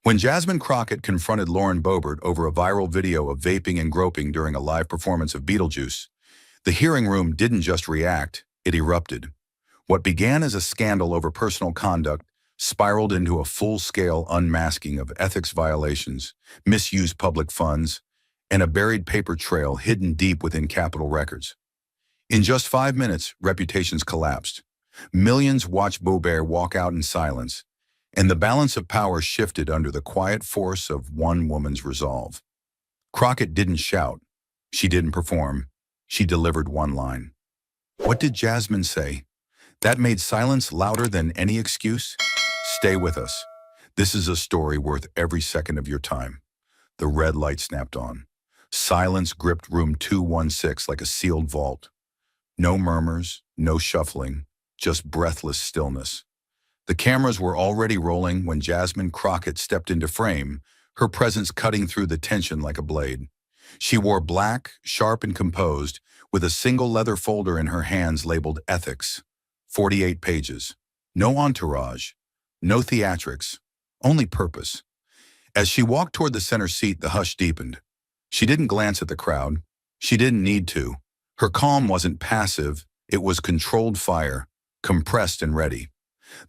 When Jasmine Crockett confronted Lauren Boebert over a viral video of vaping and groping during a live performance of Beetlejuice, the hearing room didn't just react, it erupted. What began as a scandal over personal conduct spiraled into a full-scale unmasking of ethics violations, misused public funds, and a buried paper trail hidden deep within Capitol records. In just 5 minutes, reputations collapsed. Millions watched Boebert walk out in silence, and the balance of power shifted under the quiet force of one woman's resolve. Crockett didn't shout. She didn't perform. She delivered one line. What did Jasmine say? That made silence louder than any excuse? Stay with us. This is a story worth every second of your time. The red light snapped on. Silence gripped room 216 like a sealed vault. No murmurs, no shuffling, just breathless stillness. The cameras were already rolling when Jasmine Crockett stepped into frame, her presence cutting through the tension like a blade. She wore black, sharp and composed, with a single leather folder in her hands labeled Ethics. 48 pages. No entourage, no theatrics, only purpose. As she walked toward the center seat, the hush deepened. She didn't glance at the crowd. She didn't need to. Her calm wasn't passive, it was controlled fire, compressed and ready.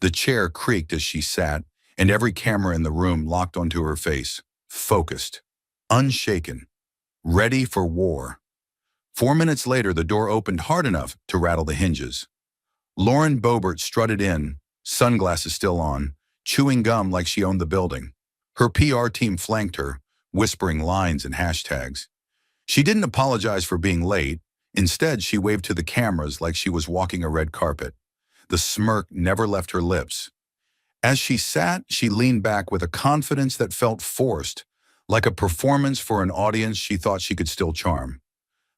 The chair creaked as she sat, and every camera in the room locked onto her face, focused, unshaken, ready for war. 4 minutes later, the door opened hard enough to rattle the hinges. Lauren Boebert strutted in, sunglasses still on, chewing gum like she owned the building. Her PR team flanked her, whispering lines and hashtags. She didn't apologize for being late. Instead, she waved to the cameras like she was walking a red carpet. The smirk never left her lips. As she sat, she leaned back with a confidence that felt forced, like a performance for an audience she thought she could still charm.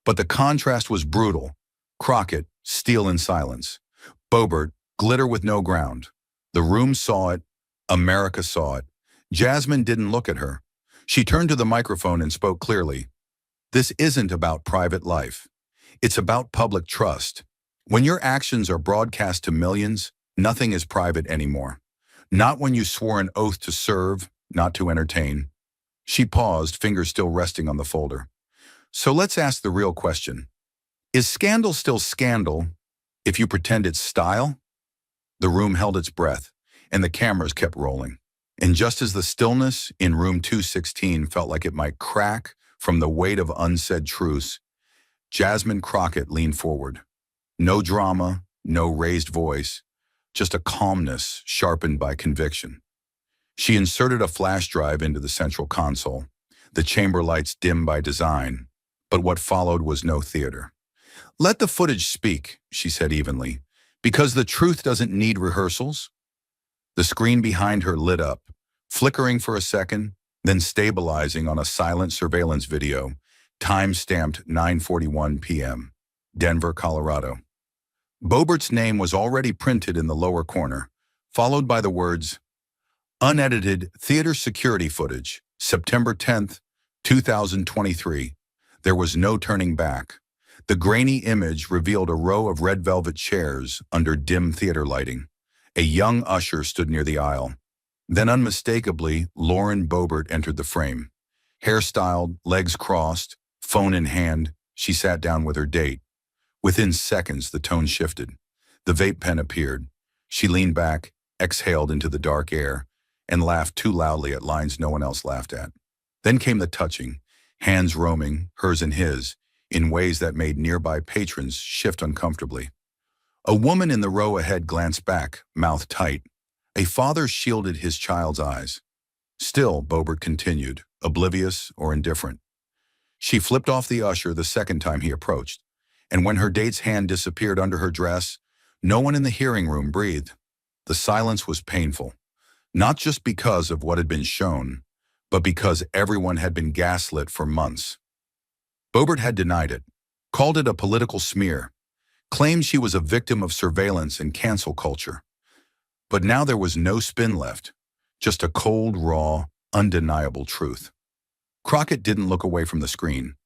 But the contrast was brutal. Crockett, steel in silence. Boebert, glitter with no ground. The room saw it. America saw it. Jasmine didn't look at her. She turned to the microphone and spoke clearly. This isn't about private life. It's about public trust. When your actions are broadcast to millions, nothing is private anymore. Not when you swore an oath to serve, not to entertain. She paused, fingers still resting on the folder. So let's ask the real question. Is scandal still scandal if you pretend it's style? The room held its breath, and the cameras kept rolling. And just as the stillness in room 216 felt like it might crack from the weight of unsaid truths, Jasmine Crockett leaned forward. No drama, no raised voice, just a calmness sharpened by conviction. She inserted a flash drive into the central console, the chamber lights dim by design, but what followed was no theater. Let the footage speak, she said evenly, because the truth doesn't need rehearsals. The screen behind her lit up, flickering for a second, then stabilizing on a silent surveillance video, time-stamped 9:41 p.m., Denver, Colorado. Boebert's name was already printed in the lower corner, followed by the words, Unedited theater security footage, September 10th, 2023. There was no turning back. The grainy image revealed a row of red velvet chairs under dim theater lighting. A young usher stood near the aisle. Then unmistakably, Lauren Boebert entered the frame. Hairstyled, legs crossed, phone in hand, she sat down with her date. Within seconds, the tone shifted. The vape pen appeared. She leaned back, exhaled into the dark air, and laughed too loudly at lines no one else laughed at. Then came the touching, hands roaming, hers and his, in ways that made nearby patrons shift uncomfortably. A woman in the row ahead glanced back, mouth tight. A father shielded his child's eyes. Still, Boebert continued, oblivious or indifferent. She flipped off the usher the second time he approached, and when her date's hand disappeared under her dress, no one in the hearing room breathed. The silence was painful, not just because of what had been shown, but because everyone had been gaslit for months. Boebert had denied it, called it a political smear, claimed she was a victim of surveillance and cancel culture. But now there was no spin left, just a cold, raw, undeniable truth. Crockett didn't look away from the screen,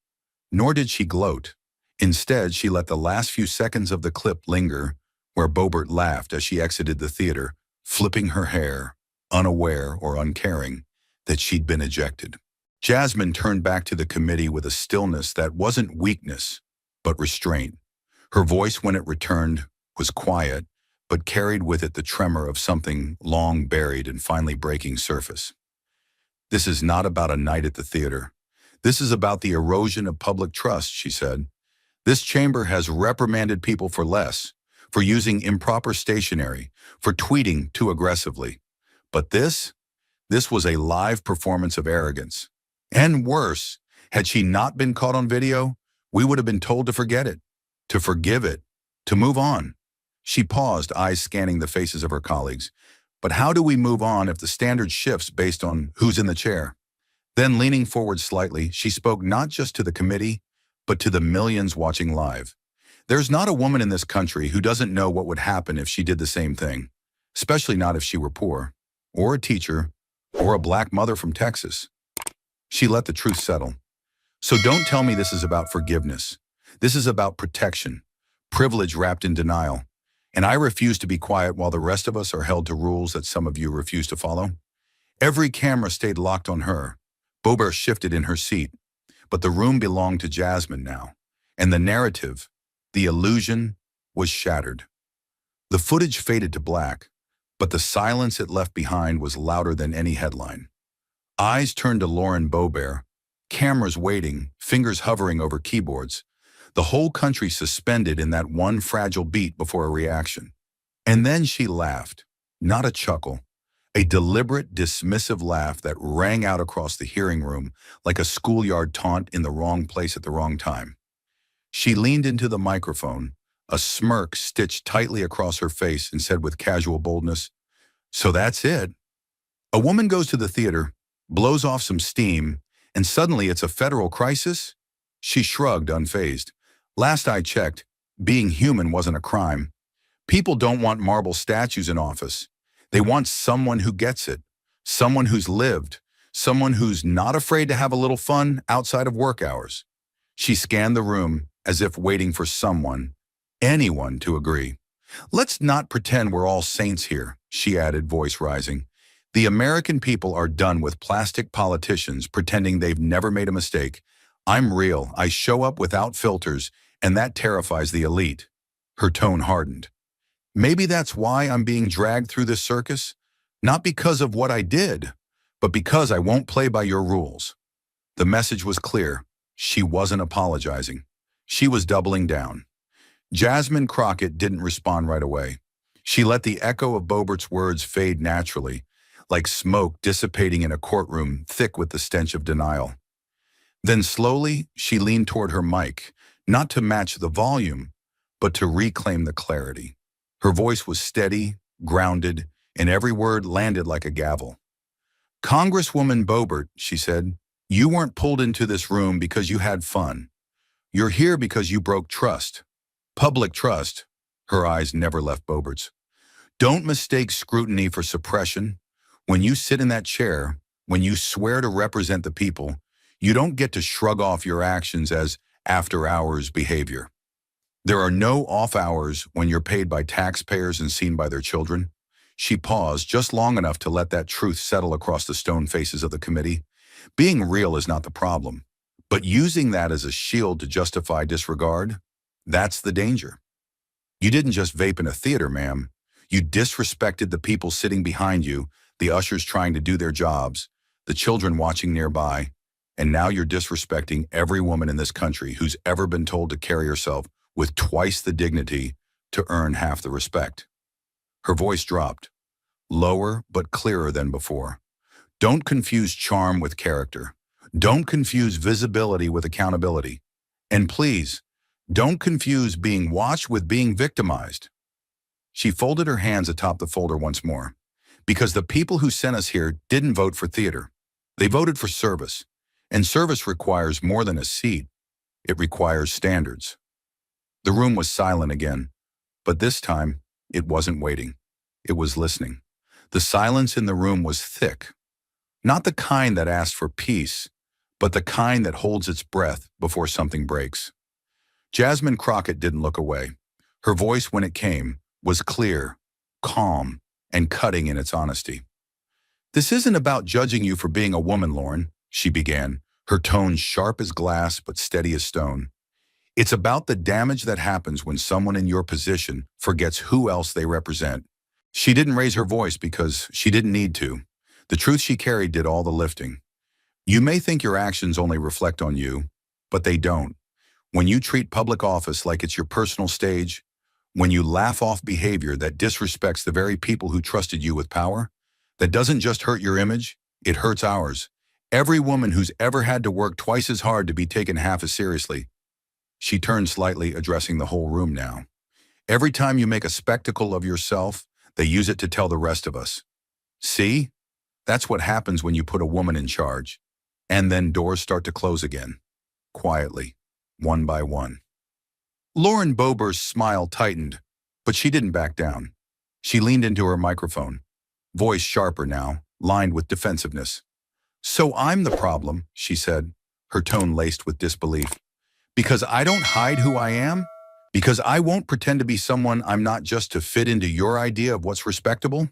nor did she gloat. Instead, she let the last few seconds of the clip linger, where Boebert laughed as she exited the theater, flipping her hair, unaware or uncaring, that she'd been ejected. Jasmine turned back to the committee with a stillness that wasn't weakness, but restraint. Her voice, when it returned, was quiet, but carried with it the tremor of something long buried and finally breaking surface. "This is not about a night at the theater. This is about the erosion of public trust," she said. "This chamber has reprimanded people for less, for using improper stationery, for tweeting too aggressively. But this was a live performance of arrogance. And worse, had she not been caught on video, we would have been told to forget it, to forgive it, to move on." She paused, eyes scanning the faces of her colleagues. "But how do we move on if the standard shifts based on who's in the chair?" Then, leaning forward slightly, she spoke not just to the committee, but to the millions watching live. "There's not a woman in this country who doesn't know what would happen if she did the same thing, especially not if she were poor, or a teacher, or a black mother from Texas." She let the truth settle. "So don't tell me this is about forgiveness. This is about protection, privilege wrapped in denial. And I refuse to be quiet while the rest of us are held to rules that some of you refuse to follow." Every camera stayed locked on her. Boebert shifted in her seat. But the room belonged to Jasmine now. And the narrative, the illusion, was shattered. The footage faded to black, but the silence it left behind was louder than any headline. Eyes turned to Lauren Boebert, cameras waiting, fingers hovering over keyboards. The whole country suspended in that one fragile beat before a reaction. And then she laughed, not a chuckle, a deliberate, dismissive laugh that rang out across the hearing room like a schoolyard taunt in the wrong place at the wrong time. She leaned into the microphone, a smirk stitched tightly across her face, and said with casual boldness, "So that's it. A woman goes to the theater, blows off some steam, and suddenly it's a federal crisis?" She shrugged, unfazed. "Last I checked, being human wasn't a crime. People don't want marble statues in office. They want someone who gets it, someone who's lived, someone who's not afraid to have a little fun outside of work hours." She scanned the room as if waiting for someone, anyone, to agree. "Let's not pretend we're all saints here," she added, voice rising. "The American people are done with plastic politicians pretending they've never made a mistake. I'm real. I show up without filters, and that terrifies the elite." Her tone hardened. "Maybe that's why I'm being dragged through this circus? Not because of what I did, but because I won't play by your rules." The message was clear. She wasn't apologizing. She was doubling down. Jasmine Crockett didn't respond right away. She let the echo of Boebert's words fade naturally, like smoke dissipating in a courtroom thick with the stench of denial. Then slowly, she leaned toward her mic, not to match the volume, but to reclaim the clarity. Her voice was steady, grounded, and every word landed like a gavel. "Congresswoman Boebert," she said, "you weren't pulled into this room because you had fun. You're here because you broke trust. Public trust." Her eyes never left Boebert's. "Don't mistake scrutiny for suppression. When you sit in that chair, when you swear to represent the people, you don't get to shrug off your actions as after-hours behavior. There are no off-hours when you're paid by taxpayers and seen by their children." She paused just long enough to let that truth settle across the stone faces of the committee. Being real is not the problem, but using that as a shield to justify disregard, that's the danger. You didn't just vape in a theater, ma'am. You disrespected the people sitting behind you, the ushers trying to do their jobs, the children watching nearby, and now you're disrespecting every woman in this country who's ever been told to carry herself with twice the dignity to earn half the respect. Her voice dropped, lower but clearer than before. "Don't confuse charm with character. Don't confuse visibility with accountability. And please, don't confuse being watched with being victimized." She folded her hands atop the folder once more. "Because the people who sent us here didn't vote for theater. They voted for service. And service requires more than a seat. It requires standards." The room was silent again, but this time it wasn't waiting. It was listening. The silence in the room was thick. Not the kind that asks for peace, but the kind that holds its breath before something breaks. Jasmine Crockett didn't look away. Her voice, when it came, was clear, calm, and cutting in its honesty. This isn't about judging you for being a woman, Lauren, she began, her tone sharp as glass but steady as stone. It's about the damage that happens when someone in your position forgets who else they represent. She didn't raise her voice because she didn't need to. The truth she carried did all the lifting. You may think your actions only reflect on you, but they don't. When you treat public office like it's your personal stage, when you laugh off behavior that disrespects the very people who trusted you with power, that doesn't just hurt your image, it hurts ours. Every woman who's ever had to work twice as hard to be taken half as seriously. She turned slightly, addressing the whole room now. Every time you make a spectacle of yourself, they use it to tell the rest of us. See? That's what happens when you put a woman in charge. And then doors start to close again. Quietly. One by one. Lauren Boebert's smile tightened, but she didn't back down. She leaned into her microphone, voice sharper now, lined with defensiveness. So I'm the problem, she said, her tone laced with disbelief. Because I don't hide who I am? Because I won't pretend to be someone I'm not just to fit into your idea of what's respectable?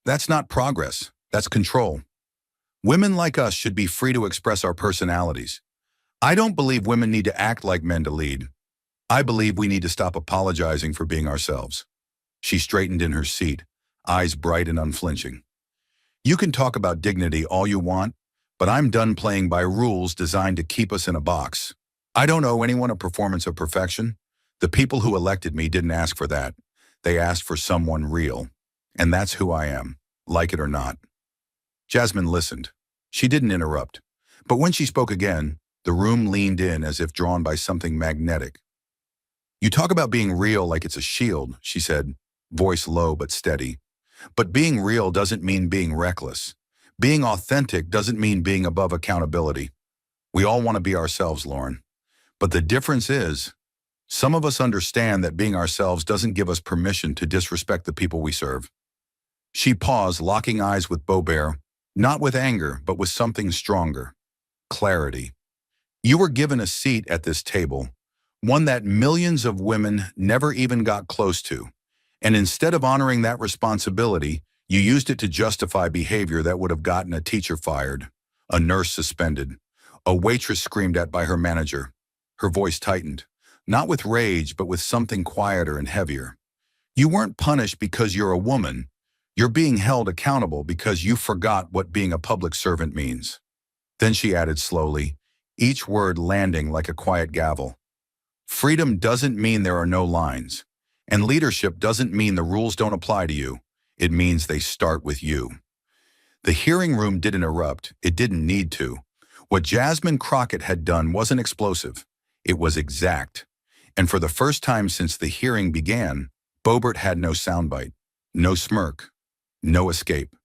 That's not progress, that's control. Women like us should be free to express our personalities. I don't believe women need to act like men to lead. I believe we need to stop apologizing for being ourselves. She straightened in her seat, eyes bright and unflinching. You can talk about dignity all you want, but I'm done playing by rules designed to keep us in a box. I don't owe anyone a performance of perfection. The people who elected me didn't ask for that. They asked for someone real. And that's who I am, like it or not. Jasmine listened. She didn't interrupt. But when she spoke again, the room leaned in as if drawn by something magnetic. You talk about being real like it's a shield, she said, voice low but steady. But being real doesn't mean being reckless. Being authentic doesn't mean being above accountability. We all want to be ourselves, Lauren. But the difference is, some of us understand that being ourselves doesn't give us permission to disrespect the people we serve. She paused, locking eyes with Boebert, not with anger, but with something stronger. Clarity. You were given a seat at this table, one that millions of women never even got close to. And instead of honoring that responsibility, you used it to justify behavior that would have gotten a teacher fired, a nurse suspended, a waitress screamed at by her manager. Her voice tightened, not with rage, but with something quieter and heavier. You weren't punished because you're a woman. You're being held accountable because you forgot what being a public servant means. Then she added slowly, each word landing like a quiet gavel. Freedom doesn't mean there are no lines. And leadership doesn't mean the rules don't apply to you. It means they start with you. The hearing room didn't erupt. It didn't need to. What Jasmine Crockett had done wasn't explosive. It was exact. And for the first time since the hearing began, Boebert had no soundbite, no smirk, no escape.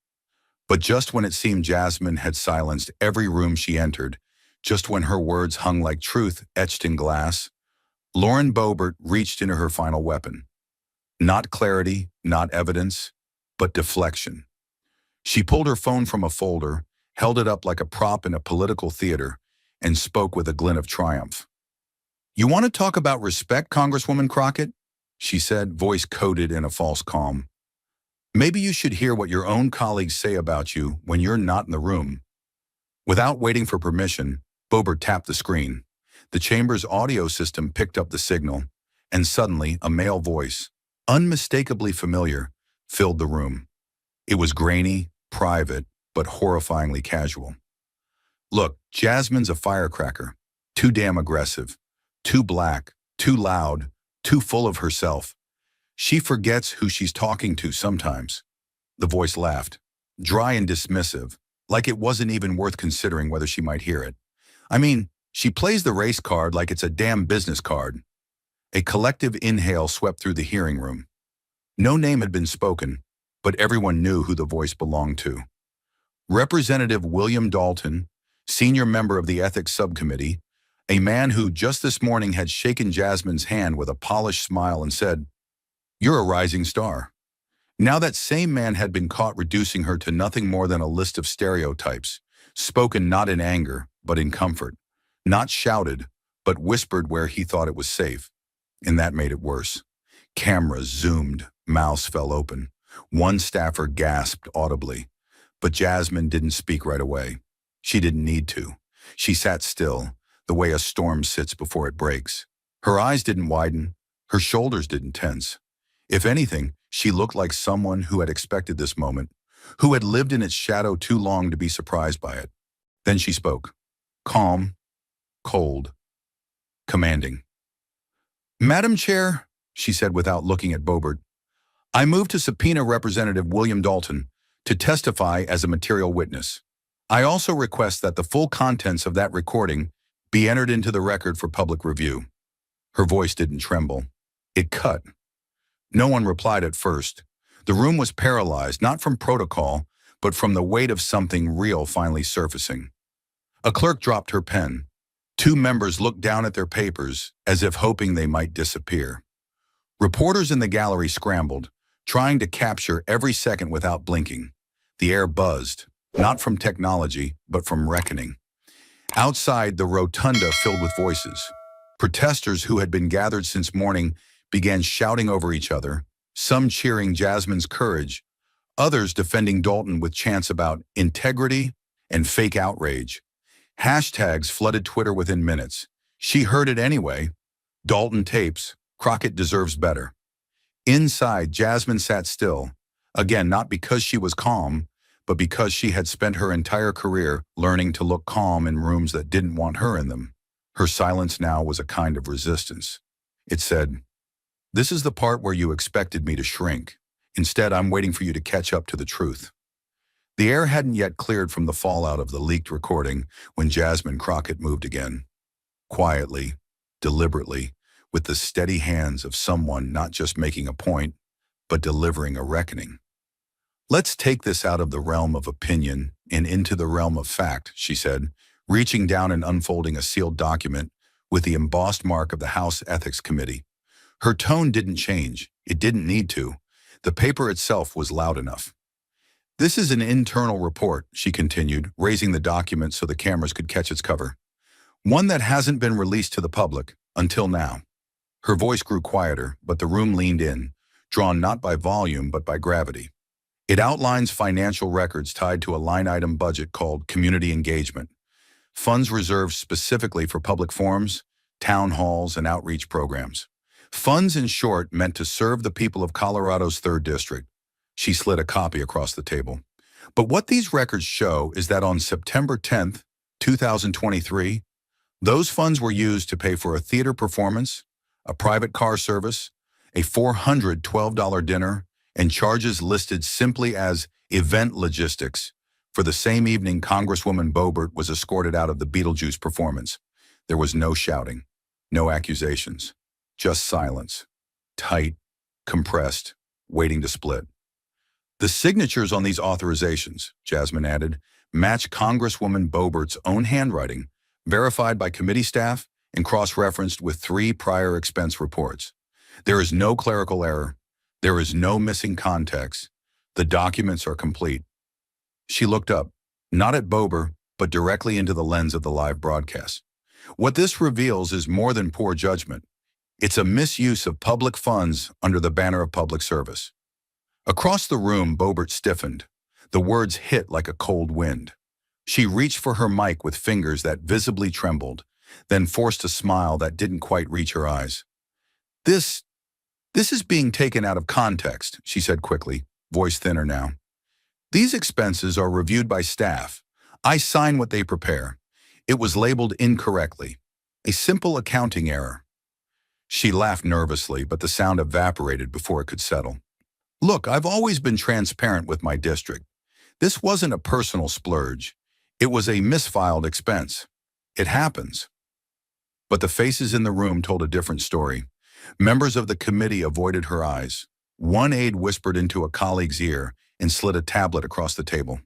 But just when it seemed Jasmine had silenced every room she entered, just when her words hung like truth etched in glass, Lauren Boebert reached into her final weapon. Not clarity, not evidence, but deflection. She pulled her phone from a folder, held it up like a prop in a political theater, and spoke with a glint of triumph. You want to talk about respect, Congresswoman Crockett? She said, voice coated in a false calm. Maybe you should hear what your own colleagues say about you when you're not in the room. Without waiting for permission, Boebert tapped the screen. The chamber's audio system picked up the signal, and suddenly a male voice, unmistakably familiar, filled the room. It was grainy, private, but horrifyingly casual. Look, Jasmine's a firecracker, too damn aggressive, too black, too loud, too full of herself. She forgets who she's talking to sometimes. The voice laughed, dry and dismissive, like it wasn't even worth considering whether she might hear it. I mean, she plays the race card like it's a damn business card. A collective inhale swept through the hearing room. No name had been spoken, but everyone knew who the voice belonged to. Representative William Dalton, senior member of the Ethics Subcommittee, a man who just this morning had shaken Jasmine's hand with a polished smile and said, "You're a rising star." Now that same man had been caught reducing her to nothing more than a list of stereotypes, spoken not in anger, but in comfort, not shouted, but whispered where he thought it was safe. And that made it worse. Cameras zoomed, mouths fell open. One staffer gasped audibly. But Jasmine didn't speak right away. She didn't need to. She sat still, the way a storm sits before it breaks. Her eyes didn't widen. Her shoulders didn't tense. If anything, she looked like someone who had expected this moment, who had lived in its shadow too long to be surprised by it. Then she spoke. Calm, cold, commanding. "Madam Chair," she said without looking at Boebert, "I move to subpoena Representative William Dalton to testify as a material witness. I also request that the full contents of that recording be entered into the record for public review." Her voice didn't tremble. It cut. No one replied at first. The room was paralyzed, not from protocol, but from the weight of something real finally surfacing. A clerk dropped her pen. Two members looked down at their papers, as if hoping they might disappear. Reporters in the gallery scrambled, trying to capture every second without blinking. The air buzzed, not from technology, but from reckoning. Outside, the rotunda filled with voices. Protesters who had been gathered since morning began shouting over each other, some cheering Jasmine's courage, others defending Dalton with chants about integrity and fake outrage. Hashtags flooded Twitter within minutes. "She heard it anyway." "Dalton tapes. Crockett deserves better." Inside, Jasmine sat still, again not because she was calm, but because she had spent her entire career learning to look calm in rooms that didn't want her in them. Her silence now was a kind of resistance. It said, "This is the part where you expected me to shrink. Instead, I'm waiting for you to catch up to the truth." The air hadn't yet cleared from the fallout of the leaked recording when Jasmine Crockett moved again. Quietly, deliberately, with the steady hands of someone not just making a point, but delivering a reckoning. "Let's take this out of the realm of opinion and into the realm of fact," she said, reaching down and unfolding a sealed document with the embossed mark of the House Ethics Committee. Her tone didn't change. It didn't need to. The paper itself was loud enough. "This is an internal report," she continued, raising the document so the cameras could catch its cover. "One that hasn't been released to the public, until now." Her voice grew quieter, but the room leaned in, drawn not by volume but by gravity. "It outlines financial records tied to a line-item budget called Community Engagement, funds reserved specifically for public forums, town halls, and outreach programs. Funds, in short, meant to serve the people of Colorado's 3rd District." She slid a copy across the table. "But what these records show is that on September 10th, 2023, those funds were used to pay for a theater performance, a private car service, a $412 dinner, and charges listed simply as event logistics. For the same evening, Congresswoman Boebert was escorted out of the Beetlejuice performance. There was no shouting, no accusations, just silence, tight, compressed, waiting to split. The signatures on these authorizations," Jasmine added, "match Congresswoman Boebert's own handwriting, verified by committee staff and cross-referenced with 3 prior expense reports. There is no clerical error. There is no missing context. The documents are complete." She looked up, not at Boebert, but directly into the lens of the live broadcast. "What this reveals is more than poor judgment. It's a misuse of public funds under the banner of public service." Across the room, Boebert stiffened. The words hit like a cold wind. She reached for her mic with fingers that visibly trembled, then forced a smile that didn't quite reach her eyes. This is being taken out of context," she said quickly, voice thinner now. "These expenses are reviewed by staff. I sign what they prepare. It was labeled incorrectly. A simple accounting error." She laughed nervously, but the sound evaporated before it could settle. "Look, I've always been transparent with my district. This wasn't a personal splurge. It was a misfiled expense. It happens." But the faces in the room told a different story. Members of the committee avoided her eyes. One aide whispered into a colleague's ear and slid a tablet across the table.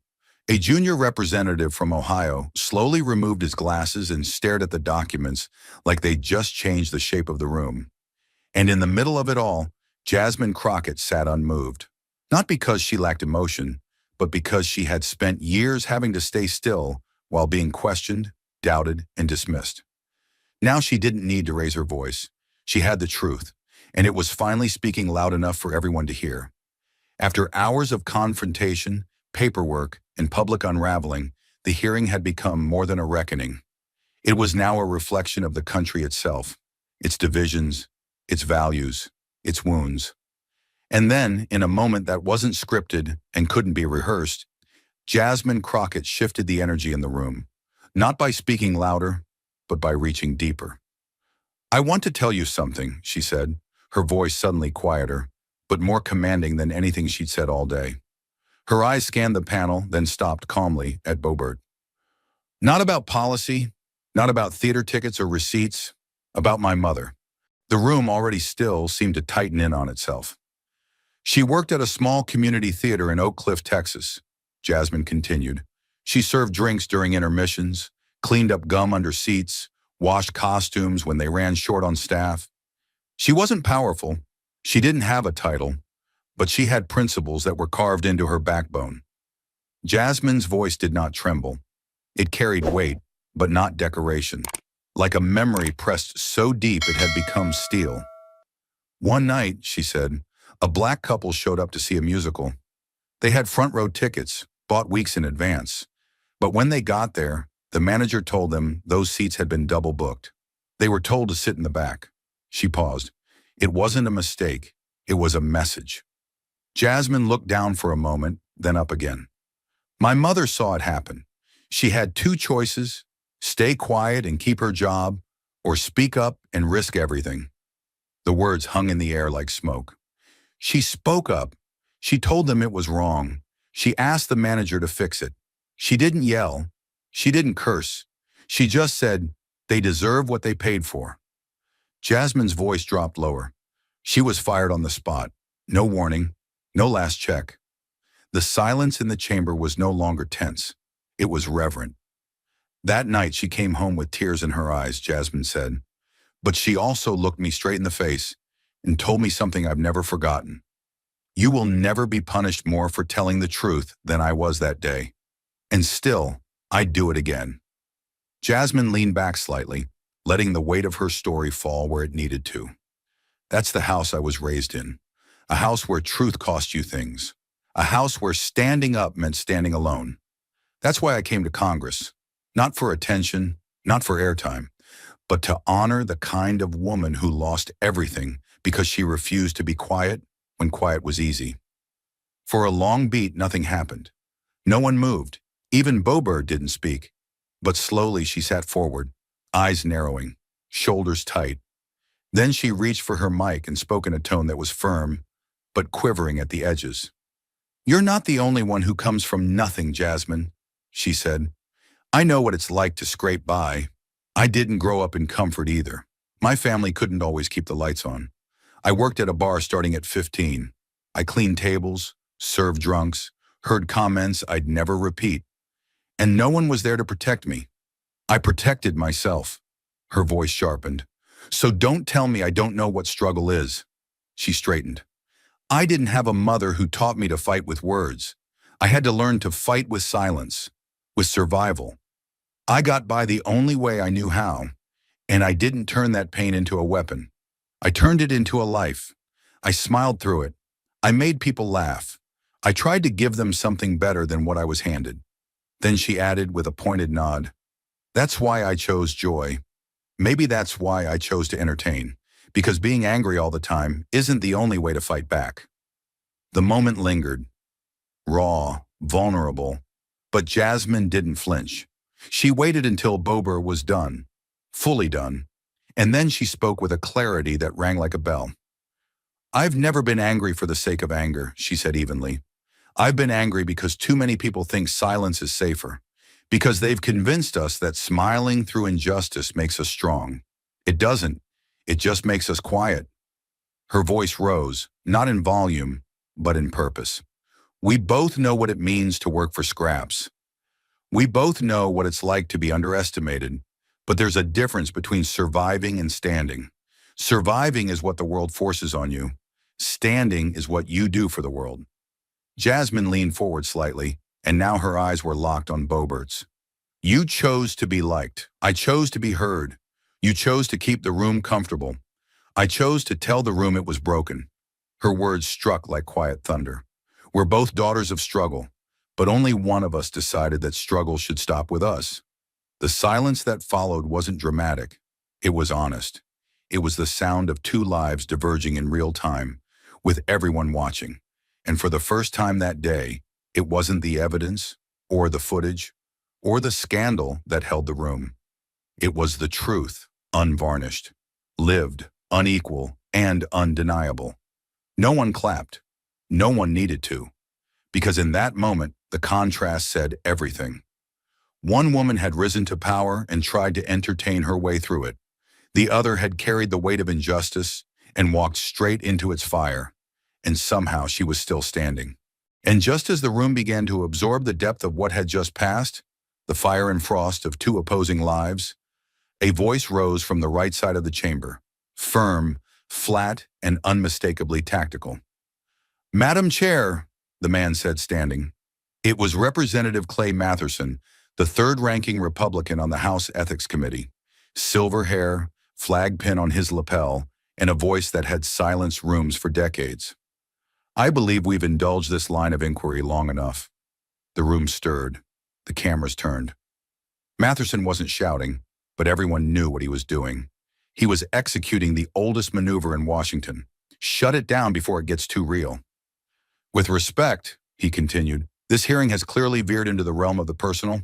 A junior representative from Ohio slowly removed his glasses and stared at the documents like they'd just changed the shape of the room. And in the middle of it all, Jasmine Crockett sat unmoved. Not because she lacked emotion, but because she had spent years having to stay still while being questioned, doubted, and dismissed. Now she didn't need to raise her voice. She had the truth, and it was finally speaking loud enough for everyone to hear. After hours of confrontation, paperwork, in public unraveling, the hearing had become more than a reckoning. It was now a reflection of the country itself, its divisions, its values, its wounds. And then, in a moment that wasn't scripted and couldn't be rehearsed, Jasmine Crockett shifted the energy in the room, not by speaking louder, but by reaching deeper. "I want to tell you something," she said, her voice suddenly quieter, but more commanding than anything she'd said all day. Her eyes scanned the panel, then stopped calmly at Boebert. "Not about policy, not about theater tickets or receipts, about my mother." The room, already still, seemed to tighten in on itself. "She worked at a small community theater in Oak Cliff, Texas," Jasmine continued. "She served drinks during intermissions, cleaned up gum under seats, washed costumes when they ran short on staff. She wasn't powerful. She didn't have a title, but she had principles that were carved into her backbone." Jasmine's voice did not tremble. It carried weight, but not decoration, like a memory pressed so deep it had become steel. "One night," she said, "a black couple showed up to see a musical. They had front row tickets, bought weeks in advance. But when they got there, the manager told them those seats had been double booked. They were told to sit in the back." She paused. "It wasn't a mistake. It was a message." Jasmine looked down for a moment, then up again. "My mother saw it happen. She had two choices: stay quiet and keep her job, or speak up and risk everything." The words hung in the air like smoke. "She spoke up. She told them it was wrong. She asked the manager to fix it. She didn't yell. She didn't curse. She just said, 'They deserve what they paid for.'" Jasmine's voice dropped lower. She was fired on the spot. No warning, no last check. The silence in the chamber was no longer tense. It was reverent. "That night she came home with tears in her eyes," Jasmine said. "But she also looked me straight in the face and told me something I've never forgotten. 'You will never be punished more for telling the truth than I was that day. And still, I'd do it again.'" Jasmine leaned back slightly, letting the weight of her story fall where it needed to. "That's the house I was raised in. A house where truth cost you things. A house where standing up meant standing alone. That's why I came to Congress. Not for attention, not for airtime, but to honor the kind of woman who lost everything because she refused to be quiet when quiet was easy." For a long beat, nothing happened. No one moved. Even Boebert didn't speak. But slowly she sat forward, eyes narrowing, shoulders tight. Then she reached for her mic and spoke in a tone that was firm, but quivering at the edges. "You're not the only one who comes from nothing, Jasmine," she said. "I know what it's like to scrape by. I didn't grow up in comfort either. My family couldn't always keep the lights on. I worked at a bar starting at 15. I cleaned tables, served drunks, heard comments I'd never repeat. And no one was there to protect me. I protected myself." Her voice sharpened. "So don't tell me I don't know what struggle is." She straightened. "I didn't have a mother who taught me to fight with words. I had to learn to fight with silence, with survival. I got by the only way I knew how, and I didn't turn that pain into a weapon. I turned it into a life. I smiled through it. I made people laugh. I tried to give them something better than what I was handed." Then she added with a pointed nod, "That's why I chose joy. Maybe that's why I chose to entertain, because being angry all the time isn't the only way to fight back." The moment lingered, raw, vulnerable, but Jasmine didn't flinch. She waited until Boebert was done, fully done, and then she spoke with a clarity that rang like a bell. "I've never been angry for the sake of anger," she said evenly. "I've been angry because too many people think silence is safer, because they've convinced us that smiling through injustice makes us strong. It doesn't. It just makes us quiet." Her voice rose, not in volume, but in purpose. "We both know what it means to work for scraps. We both know what it's like to be underestimated, but there's a difference between surviving and standing. Surviving is what the world forces on you. Standing is what you do for the world." Jasmine leaned forward slightly, and now her eyes were locked on Boebert's. "You chose to be liked. I chose to be heard. You chose to keep the room comfortable. I chose to tell the room it was broken." Her words struck like quiet thunder. "We're both daughters of struggle, But only one of us decided that struggle should stop with us. The silence that followed wasn't dramatic. It was honest. It was the sound of two lives diverging in real time, with everyone watching. And for the first time that day, it wasn't the evidence, or the footage, or the scandal that held the room. It was the truth, unvarnished, lived, unequal, and undeniable. No one clapped. No one needed to. Because in that moment, the contrast said everything. One woman had risen to power and tried to entertain her way through it. The other had carried the weight of injustice and walked straight into its fire. And somehow she was still standing. And just as the room began to absorb the depth of what had just passed, the fire and frost of two opposing lives, a voice rose from the right side of the chamber, firm, flat, and unmistakably tactical. "Madam Chair," the man said, standing. It was Representative Clay Matherson, the third-ranking Republican on the House Ethics Committee. Silver hair, flag pin on his lapel, and a voice that had silenced rooms for decades. "I believe we've indulged this line of inquiry long enough." The room stirred. The cameras turned. Matherson wasn't shouting, but everyone knew what he was doing. He was executing the oldest maneuver in Washington. Shut it down before it gets too real. "With respect," he continued, "this hearing has clearly veered into the realm of the personal.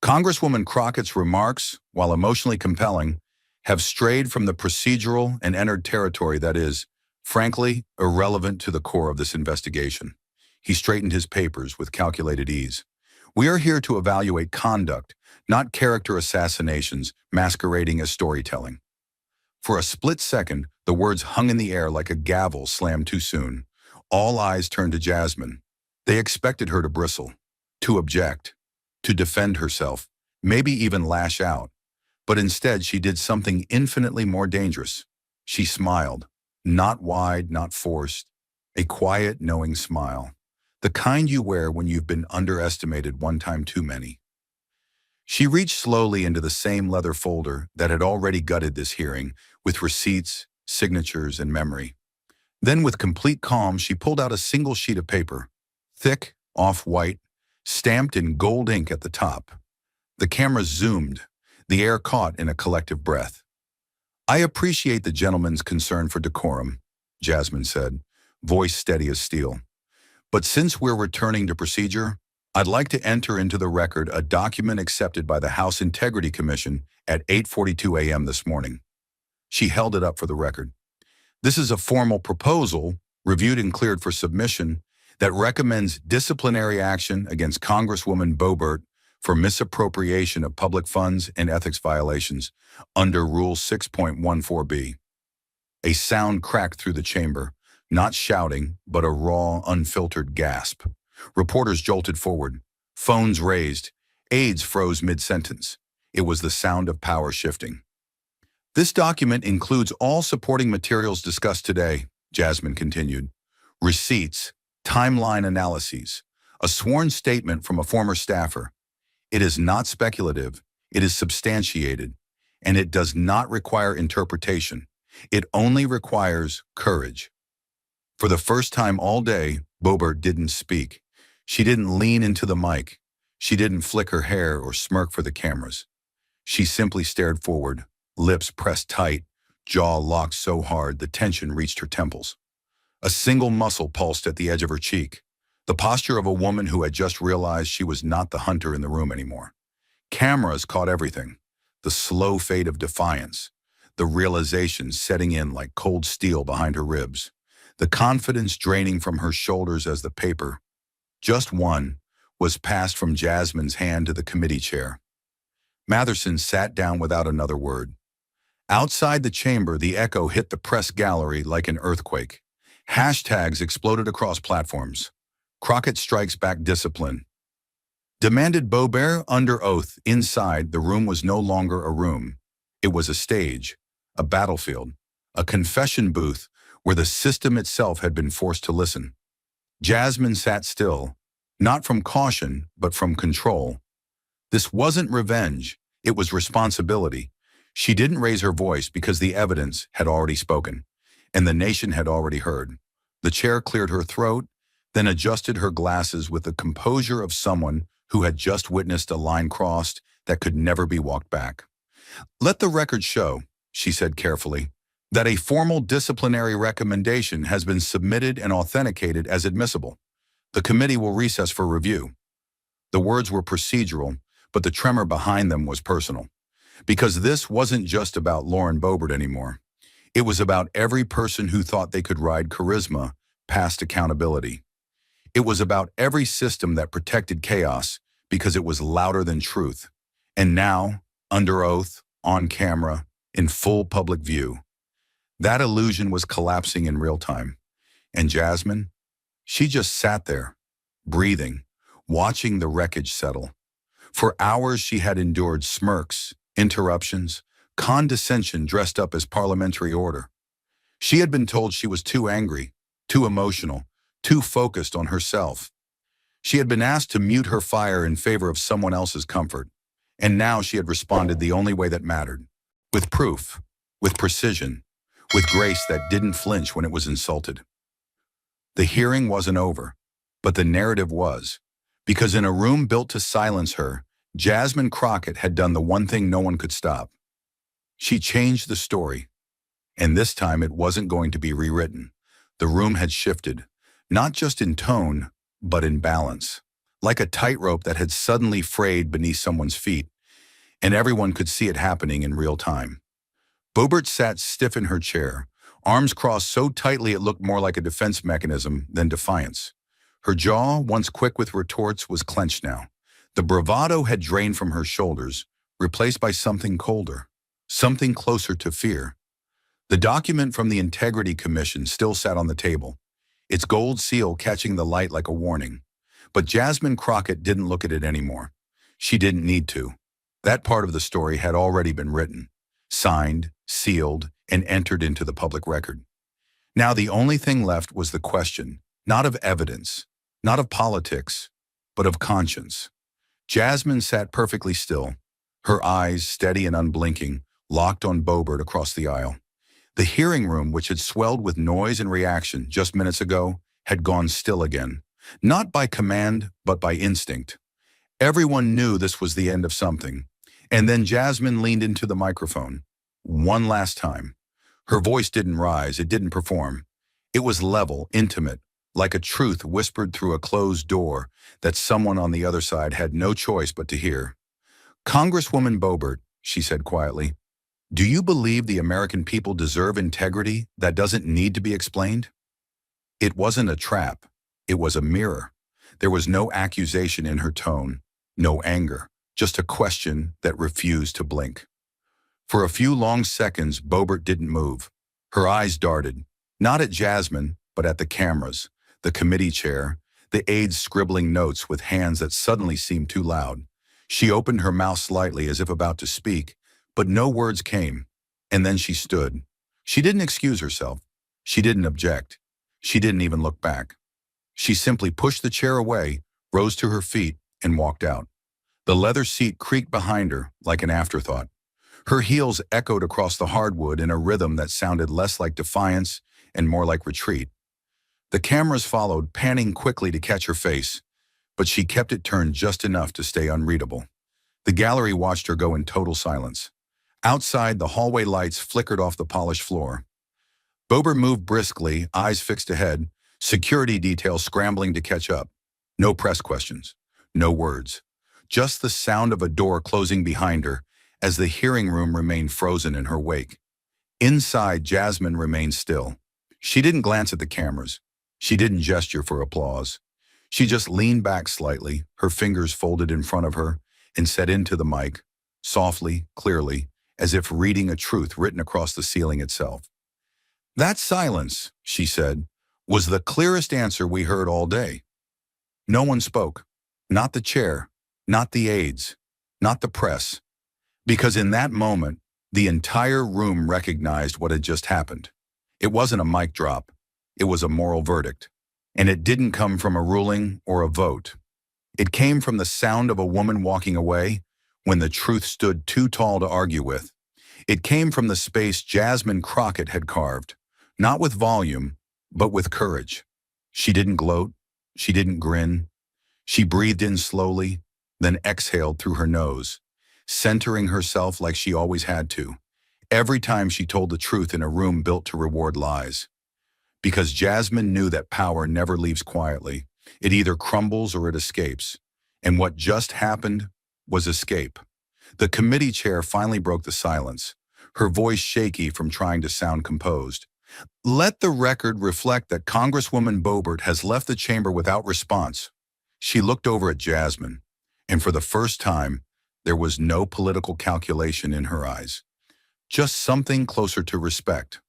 Congresswoman Crockett's remarks, while emotionally compelling, have strayed from the procedural and entered territory that is, frankly, irrelevant to the core of this investigation." He straightened his papers with calculated ease. "We are here to evaluate conduct, not character assassinations masquerading as storytelling." For a split second, the words hung in the air like a gavel slammed too soon. All eyes turned to Jasmine. They expected her to bristle, to object, to defend herself, maybe even lash out. But instead, she did something infinitely more dangerous. She smiled, not wide, not forced, a quiet, knowing smile, the kind you wear when you've been underestimated one time too many. She reached slowly into the same leather folder that had already gutted this hearing, with receipts, signatures, and memory. Then, with complete calm, she pulled out a single sheet of paper, thick, off-white, stamped in gold ink at the top. The camera zoomed, the air caught in a collective breath. "I appreciate the gentleman's concern for decorum," Jasmine said, voice steady as steel. "But since we're returning to procedure, I'd like to enter into the record a document accepted by the House Integrity Commission at 8:42 a.m. this morning." She held it up for the record. "This is a formal proposal, reviewed and cleared for submission, that recommends disciplinary action against Congresswoman Boebert for misappropriation of public funds and ethics violations under Rule 6.14b. A sound cracked through the chamber, not shouting, but a raw, unfiltered gasp. Reporters jolted forward, phones raised, aides froze mid-sentence. It was the sound of power shifting. "This document includes all supporting materials discussed today," Jasmine continued. "Receipts, timeline analyses, a sworn statement from a former staffer. It is not speculative, it is substantiated, and it does not require interpretation. It only requires courage." For the first time all day, Boebert didn't speak. She didn't lean into the mic. She didn't flick her hair or smirk for the cameras. She simply stared forward, lips pressed tight, jaw locked so hard the tension reached her temples. A single muscle pulsed at the edge of her cheek, the posture of a woman who had just realized she was not the hunter in the room anymore. Cameras caught everything, the slow fade of defiance, the realization setting in like cold steel behind her ribs, the confidence draining from her shoulders as the paper, just one, was passed from Jasmine's hand to the committee chair. Matherson sat down without another word. Outside the chamber, the echo hit the press gallery like an earthquake. Hashtags exploded across platforms. "Crockett strikes back discipline." Demanded Boebert under oath. Inside, the room was no longer a room. It was a stage, a battlefield, a confession booth where the system itself had been forced to listen. Jasmine sat still, not from caution, but from control. This wasn't revenge, it was responsibility. She didn't raise her voice because the evidence had already spoken, and the nation had already heard. The chair cleared her throat, then adjusted her glasses with the composure of someone who had just witnessed a line crossed that could never be walked back. "Let the record show," she said carefully, "that a formal disciplinary recommendation has been submitted and authenticated as admissible. The committee will recess for review." The words were procedural, but the tremor behind them was personal. Because this wasn't just about Lauren Boebert anymore. It was about every person who thought they could ride charisma past accountability. It was about every system that protected chaos because it was louder than truth. And now, under oath, on camera, in full public view, that illusion was collapsing in real time. And Jasmine, she just sat there, breathing, watching the wreckage settle. For hours she had endured smirks, interruptions, condescension dressed up as parliamentary order. She had been told she was too angry, too emotional, too focused on herself. She had been asked to mute her fire in favor of someone else's comfort. And now she had responded the only way that mattered. With proof, with precision, with grace that didn't flinch when it was insulted. The hearing wasn't over, but the narrative was. Because in a room built to silence her, Jasmine Crockett had done the one thing no one could stop. She changed the story. And this time it wasn't going to be rewritten. The room had shifted, not just in tone, but in balance. Like a tightrope that had suddenly frayed beneath someone's feet, and everyone could see it happening in real time. Boebert sat stiff in her chair, arms crossed so tightly it looked more like a defense mechanism than defiance. Her jaw, once quick with retorts, was clenched now. The bravado had drained from her shoulders, replaced by something colder, something closer to fear. The document from the Integrity Commission still sat on the table, its gold seal catching the light like a warning. But Jasmine Crockett didn't look at it anymore. She didn't need to. That part of the story had already been written, signed, sealed, and entered into the public record. Now the only thing left was the question, not of evidence, not of politics, but of conscience. Jasmine sat perfectly still, her eyes steady and unblinking, locked on Boebert across the aisle. The hearing room, which had swelled with noise and reaction just minutes ago, had gone still again. Not by command, but by instinct. Everyone knew this was the end of something. And then Jasmine leaned into the microphone. One last time. Her voice didn't rise, it didn't perform. It was level, intimate, like a truth whispered through a closed door that someone on the other side had no choice but to hear. "Congresswoman Boebert," she said quietly, "do you believe the American people deserve integrity that doesn't need to be explained?" It wasn't a trap. It was a mirror. There was no accusation in her tone, no anger, just a question that refused to blink. For a few long seconds, Boebert didn't move. Her eyes darted, not at Jasmine, but at the cameras, the committee chair, the aides scribbling notes with hands that suddenly seemed too loud. She opened her mouth slightly as if about to speak, but no words came. And then she stood. She didn't excuse herself. She didn't object. She didn't even look back. She simply pushed the chair away, rose to her feet, and walked out. The leather seat creaked behind her like an afterthought. Her heels echoed across the hardwood in a rhythm that sounded less like defiance and more like retreat. The cameras followed, panning quickly to catch her face, but she kept it turned just enough to stay unreadable. The gallery watched her go in total silence. Outside, the hallway lights flickered off the polished floor. Boebert moved briskly, eyes fixed ahead, security details scrambling to catch up. No press questions, no words. Just the sound of a door closing behind her as the hearing room remained frozen in her wake. Inside, Jasmine remained still. She didn't glance at the cameras. She didn't gesture for applause. She just leaned back slightly, her fingers folded in front of her, and said into the mic, softly, clearly, as if reading a truth written across the ceiling itself. "That silence," she said, "was the clearest answer we heard all day." No one spoke. Not the chair, not the aides, not the press. Because in that moment, the entire room recognized what had just happened. It wasn't a mic drop. It was a moral verdict. And it didn't come from a ruling or a vote. It came from the sound of a woman walking away when the truth stood too tall to argue with. It came from the space Jasmine Crockett had carved, not with volume, but with courage. She didn't gloat. She didn't grin. She breathed in slowly, then exhaled through her nose, centering herself like she always had to, every time she told the truth in a room built to reward lies. Because Jasmine knew that power never leaves quietly. It either crumbles or it escapes. And what just happened was escape. The committee chair finally broke the silence, her voice shaky from trying to sound composed. Let the record reflect that Congresswoman Boebert has left the chamber without response. She looked over at Jasmine, and for the first time, there was no political calculation in her eyes. Just something closer to respect.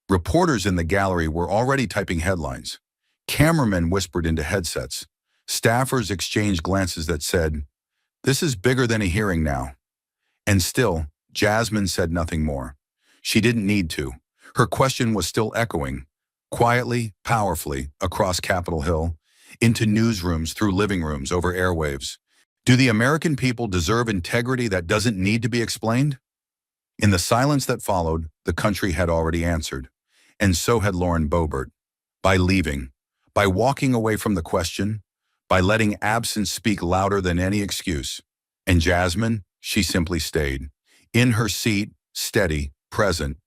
Reporters in the gallery were already typing headlines. Cameramen whispered into headsets. Staffers exchanged glances that said, "This is bigger than a hearing now." And still, Jasmine said nothing more. She didn't need to. Her question was still echoing, quietly, powerfully, across Capitol Hill, into newsrooms, through living rooms, over airwaves. Do the American people deserve integrity that doesn't need to be explained? In the silence that followed, the country had already answered. And so had Lauren Boebert. By leaving, by walking away from the question, by letting absence speak louder than any excuse. And Jasmine, she simply stayed. In her seat, steady, present.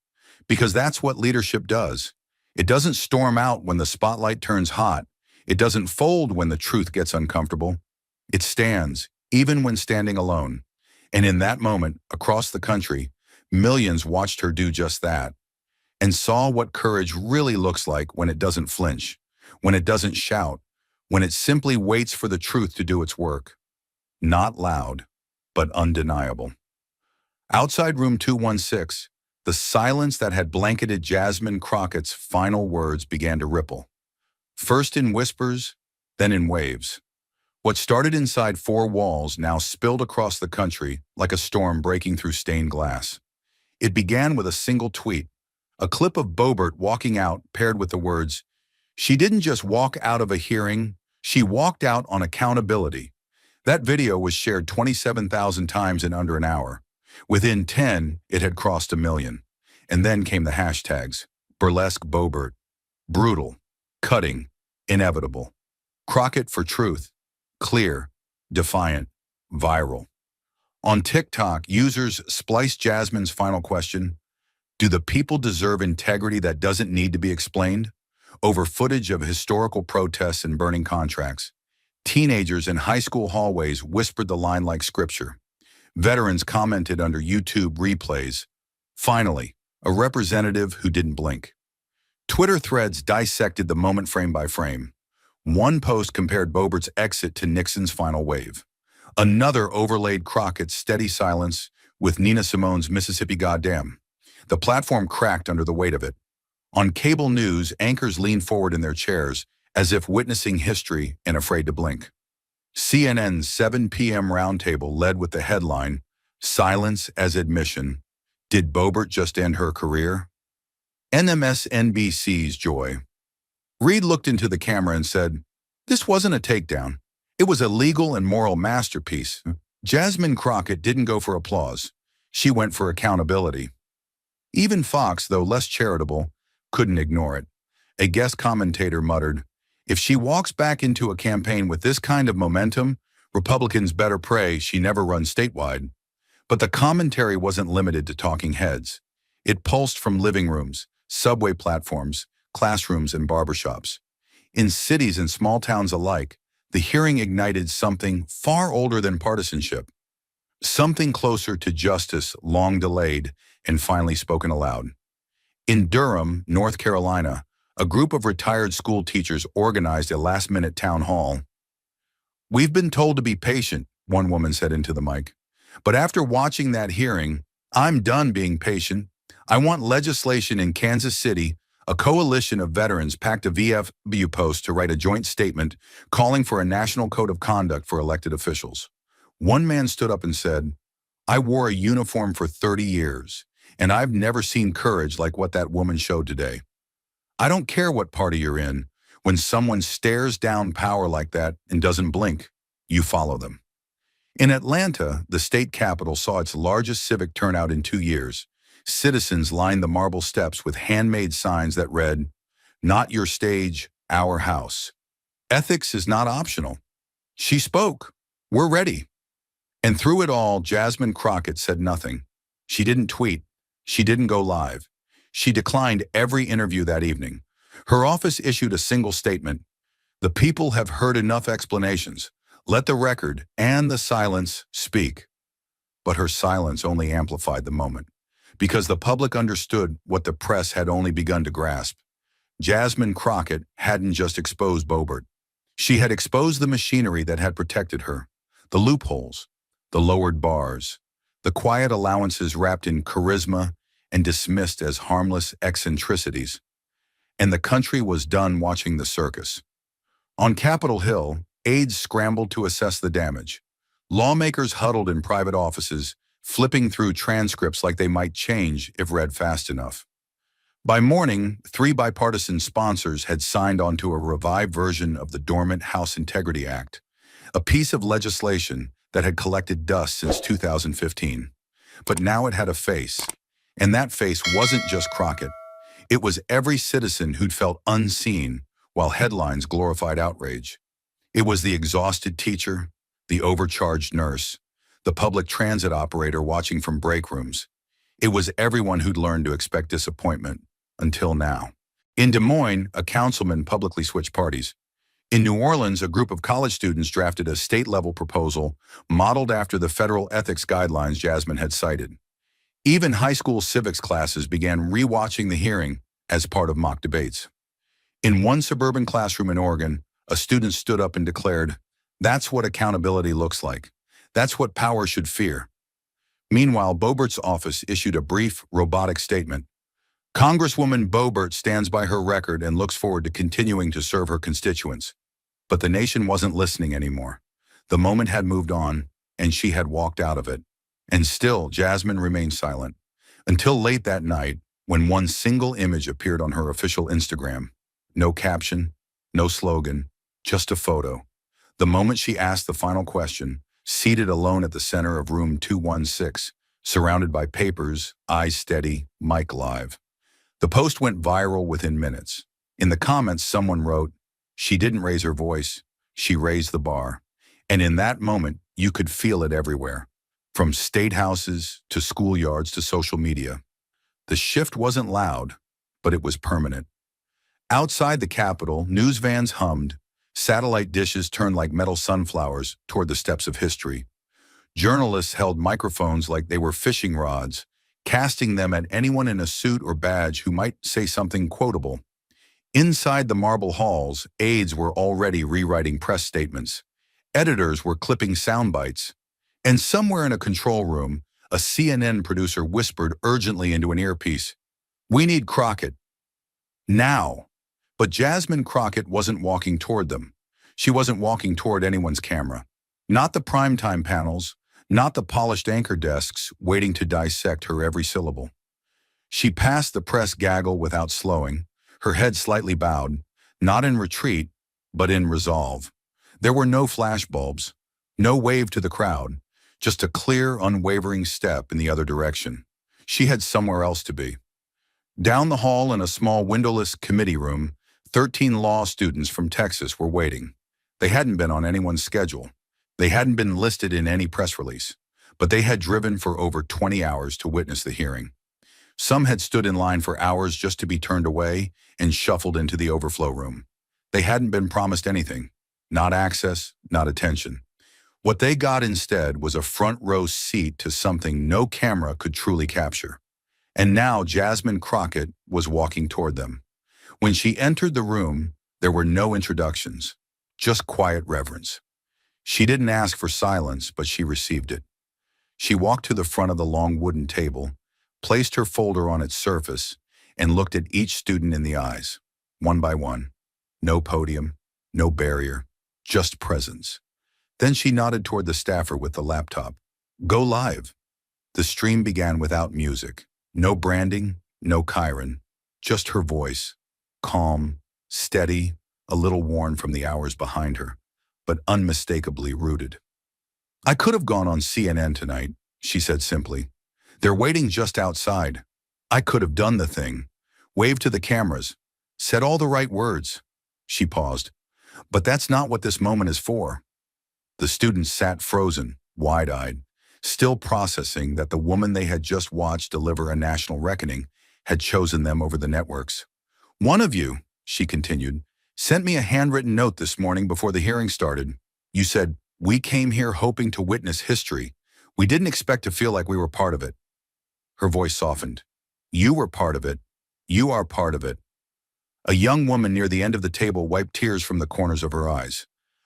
Because that's what leadership does. It doesn't storm out when the spotlight turns hot. It doesn't fold when the truth gets uncomfortable. It stands, even when standing alone. And in that moment, across the country, millions watched her do just that, and saw what courage really looks like when it doesn't flinch, when it doesn't shout, when it simply waits for the truth to do its work. Not loud, but undeniable. Outside room 216, the silence that had blanketed Jasmine Crockett's final words began to ripple. First in whispers, then in waves. What started inside four walls now spilled across the country like a storm breaking through stained glass. It began with a single tweet, a clip of Boebert walking out paired with the words, "She didn't just walk out of a hearing, she walked out on accountability." That video was shared 27,000 times in under an hour. Within 10, it had crossed 1 million. And then came the hashtags: burlesque Boebert, brutal, cutting, inevitable, Crockett for truth, clear, defiant, viral. On TikTok, users spliced Jasmine's final question, "Do the people deserve integrity that doesn't need to be explained?" over footage of historical protests and burning contracts. Teenagers in high school hallways whispered the line like scripture. Veterans commented under YouTube replays, "Finally, a representative who didn't blink." Twitter threads dissected the moment frame by frame. One post compared Boebert's exit to Nixon's final wave. Another overlaid Crockett's steady silence with Nina Simone's Mississippi Goddamn. The platform cracked under the weight of it. On cable news, anchors leaned forward in their chairs as if witnessing history and afraid to blink. CNN's 7 p.m. roundtable led with the headline, "Silence as Admission. Did Boebert just end her career?" MSNBC's Joy Reid looked into the camera and said, "This wasn't a takedown. It was a legal and moral masterpiece." Jasmine Crockett didn't go for applause. She went for accountability. Even Fox, though less charitable, couldn't ignore it. A guest commentator muttered, "If she walks back into a campaign with this kind of momentum, Republicans better pray she never runs statewide." But the commentary wasn't limited to talking heads. It pulsed from living rooms, subway platforms, classrooms, and barbershops. In cities and small towns alike, the hearing ignited something far older than partisanship. Something closer to justice, long delayed and finally spoken aloud. In Durham, North Carolina, a group of retired school teachers organized a last-minute town hall. "We've been told to be patient," one woman said into the mic. "But after watching that hearing, I'm done being patient. I want legislation in Kansas City." A coalition of veterans packed a VFW post to write a joint statement calling for a national code of conduct for elected officials. One man stood up and said, "I wore a uniform for 30 years, and I've never seen courage like what that woman showed today." I don't care what party you're in, when someone stares down power like that and doesn't blink, you follow them. In Atlanta, the state capitol saw its largest civic turnout in 2 years. Citizens lined the marble steps with handmade signs that read, "Not your stage, our house." Ethics is not optional. She spoke. We're ready. And through it all, Jasmine Crockett said nothing. She didn't tweet. She didn't go live. She declined every interview that evening. Her office issued a single statement. The people have heard enough explanations. Let the record and the silence speak. But her silence only amplified the moment, because the public understood what the press had only begun to grasp. Jasmine Crockett hadn't just exposed Boebert. She had exposed the machinery that had protected her, the loopholes, the lowered bars, the quiet allowances wrapped in charisma and dismissed as harmless eccentricities. And the country was done watching the circus. On Capitol Hill, aides scrambled to assess the damage. Lawmakers huddled in private offices, flipping through transcripts like they might change if read fast enough. By morning, 3 bipartisan sponsors had signed onto a revived version of the dormant House Integrity Act, a piece of legislation that had collected dust since 2015. But now it had a face, and that face wasn't just Crockett. It was every citizen who'd felt unseen while headlines glorified outrage. It was the exhausted teacher, the overcharged nurse, the public transit operator watching from break rooms. It was everyone who'd learned to expect disappointment, until now. In Des Moines, a councilman publicly switched parties. In New Orleans, a group of college students drafted a state-level proposal modeled after the federal ethics guidelines Jasmine had cited. Even high school civics classes began rewatching the hearing as part of mock debates. In one suburban classroom in Oregon, a student stood up and declared, "That's what accountability looks like. That's what power should fear." Meanwhile, Boebert's office issued a brief, robotic statement. Congresswoman Boebert stands by her record and looks forward to continuing to serve her constituents. But the nation wasn't listening anymore. The moment had moved on, and she had walked out of it. And still, Jasmine remained silent, until late that night, when one single image appeared on her official Instagram. No caption, no slogan, just a photo. The moment she asked the final question, seated alone at the center of room 216, surrounded by papers, eyes steady, mic live. The post went viral within minutes. In the comments, someone wrote, "She didn't raise her voice, she raised the bar." And in that moment, you could feel it everywhere, from state houses to schoolyards to social media. The shift wasn't loud, but it was permanent. Outside the Capitol, news vans hummed, satellite dishes turned like metal sunflowers toward the steps of history. Journalists held microphones like they were fishing rods, casting them at anyone in a suit or badge who might say something quotable. Inside the marble halls, aides were already rewriting press statements. Editors were clipping sound bites. And somewhere in a control room, a CNN producer whispered urgently into an earpiece, "We need Crockett. Now." But Jasmine Crockett wasn't walking toward them. She wasn't walking toward anyone's camera. Not the primetime panels, not the polished anchor desks waiting to dissect her every syllable. She passed the press gaggle without slowing, her head slightly bowed, not in retreat, but in resolve. There were no flashbulbs, no wave to the crowd, just a clear, unwavering step in the other direction. She had somewhere else to be. Down the hall in a small windowless committee room, 13 law students from Texas were waiting. They hadn't been on anyone's schedule. They hadn't been listed in any press release, but they had driven for over 20 hours to witness the hearing. Some had stood in line for hours just to be turned away and shuffled into the overflow room. They hadn't been promised anything, not access, not attention. What they got instead was a front row seat to something no camera could truly capture. And now Jasmine Crockett was walking toward them. When she entered the room, there were no introductions, just quiet reverence. She didn't ask for silence, but she received it. She walked to the front of the long wooden table, placed her folder on its surface, and looked at each student in the eyes, one by one. No podium, no barrier, just presence. Then she nodded toward the staffer with the laptop. "Go live." The stream began without music. No branding, no Chiron, just her voice, calm, steady, a little worn from the hours behind her, but unmistakably rooted. "I could have gone on CNN tonight," she said simply. "They're waiting just outside. I could have done the thing, waved to the cameras, said all the right words." She paused. But that's not what this moment is for. The students sat frozen, wide-eyed, still processing that the woman they had just watched deliver a national reckoning had chosen them over the networks. "One of you," she continued, "sent me a handwritten note this morning before the hearing started. You said, 'We came here hoping to witness history. We didn't expect to feel like we were part of it.'" Her voice softened. "You were part of it. You are part of it." A young woman near the end of the table wiped tears from the corners of her eyes.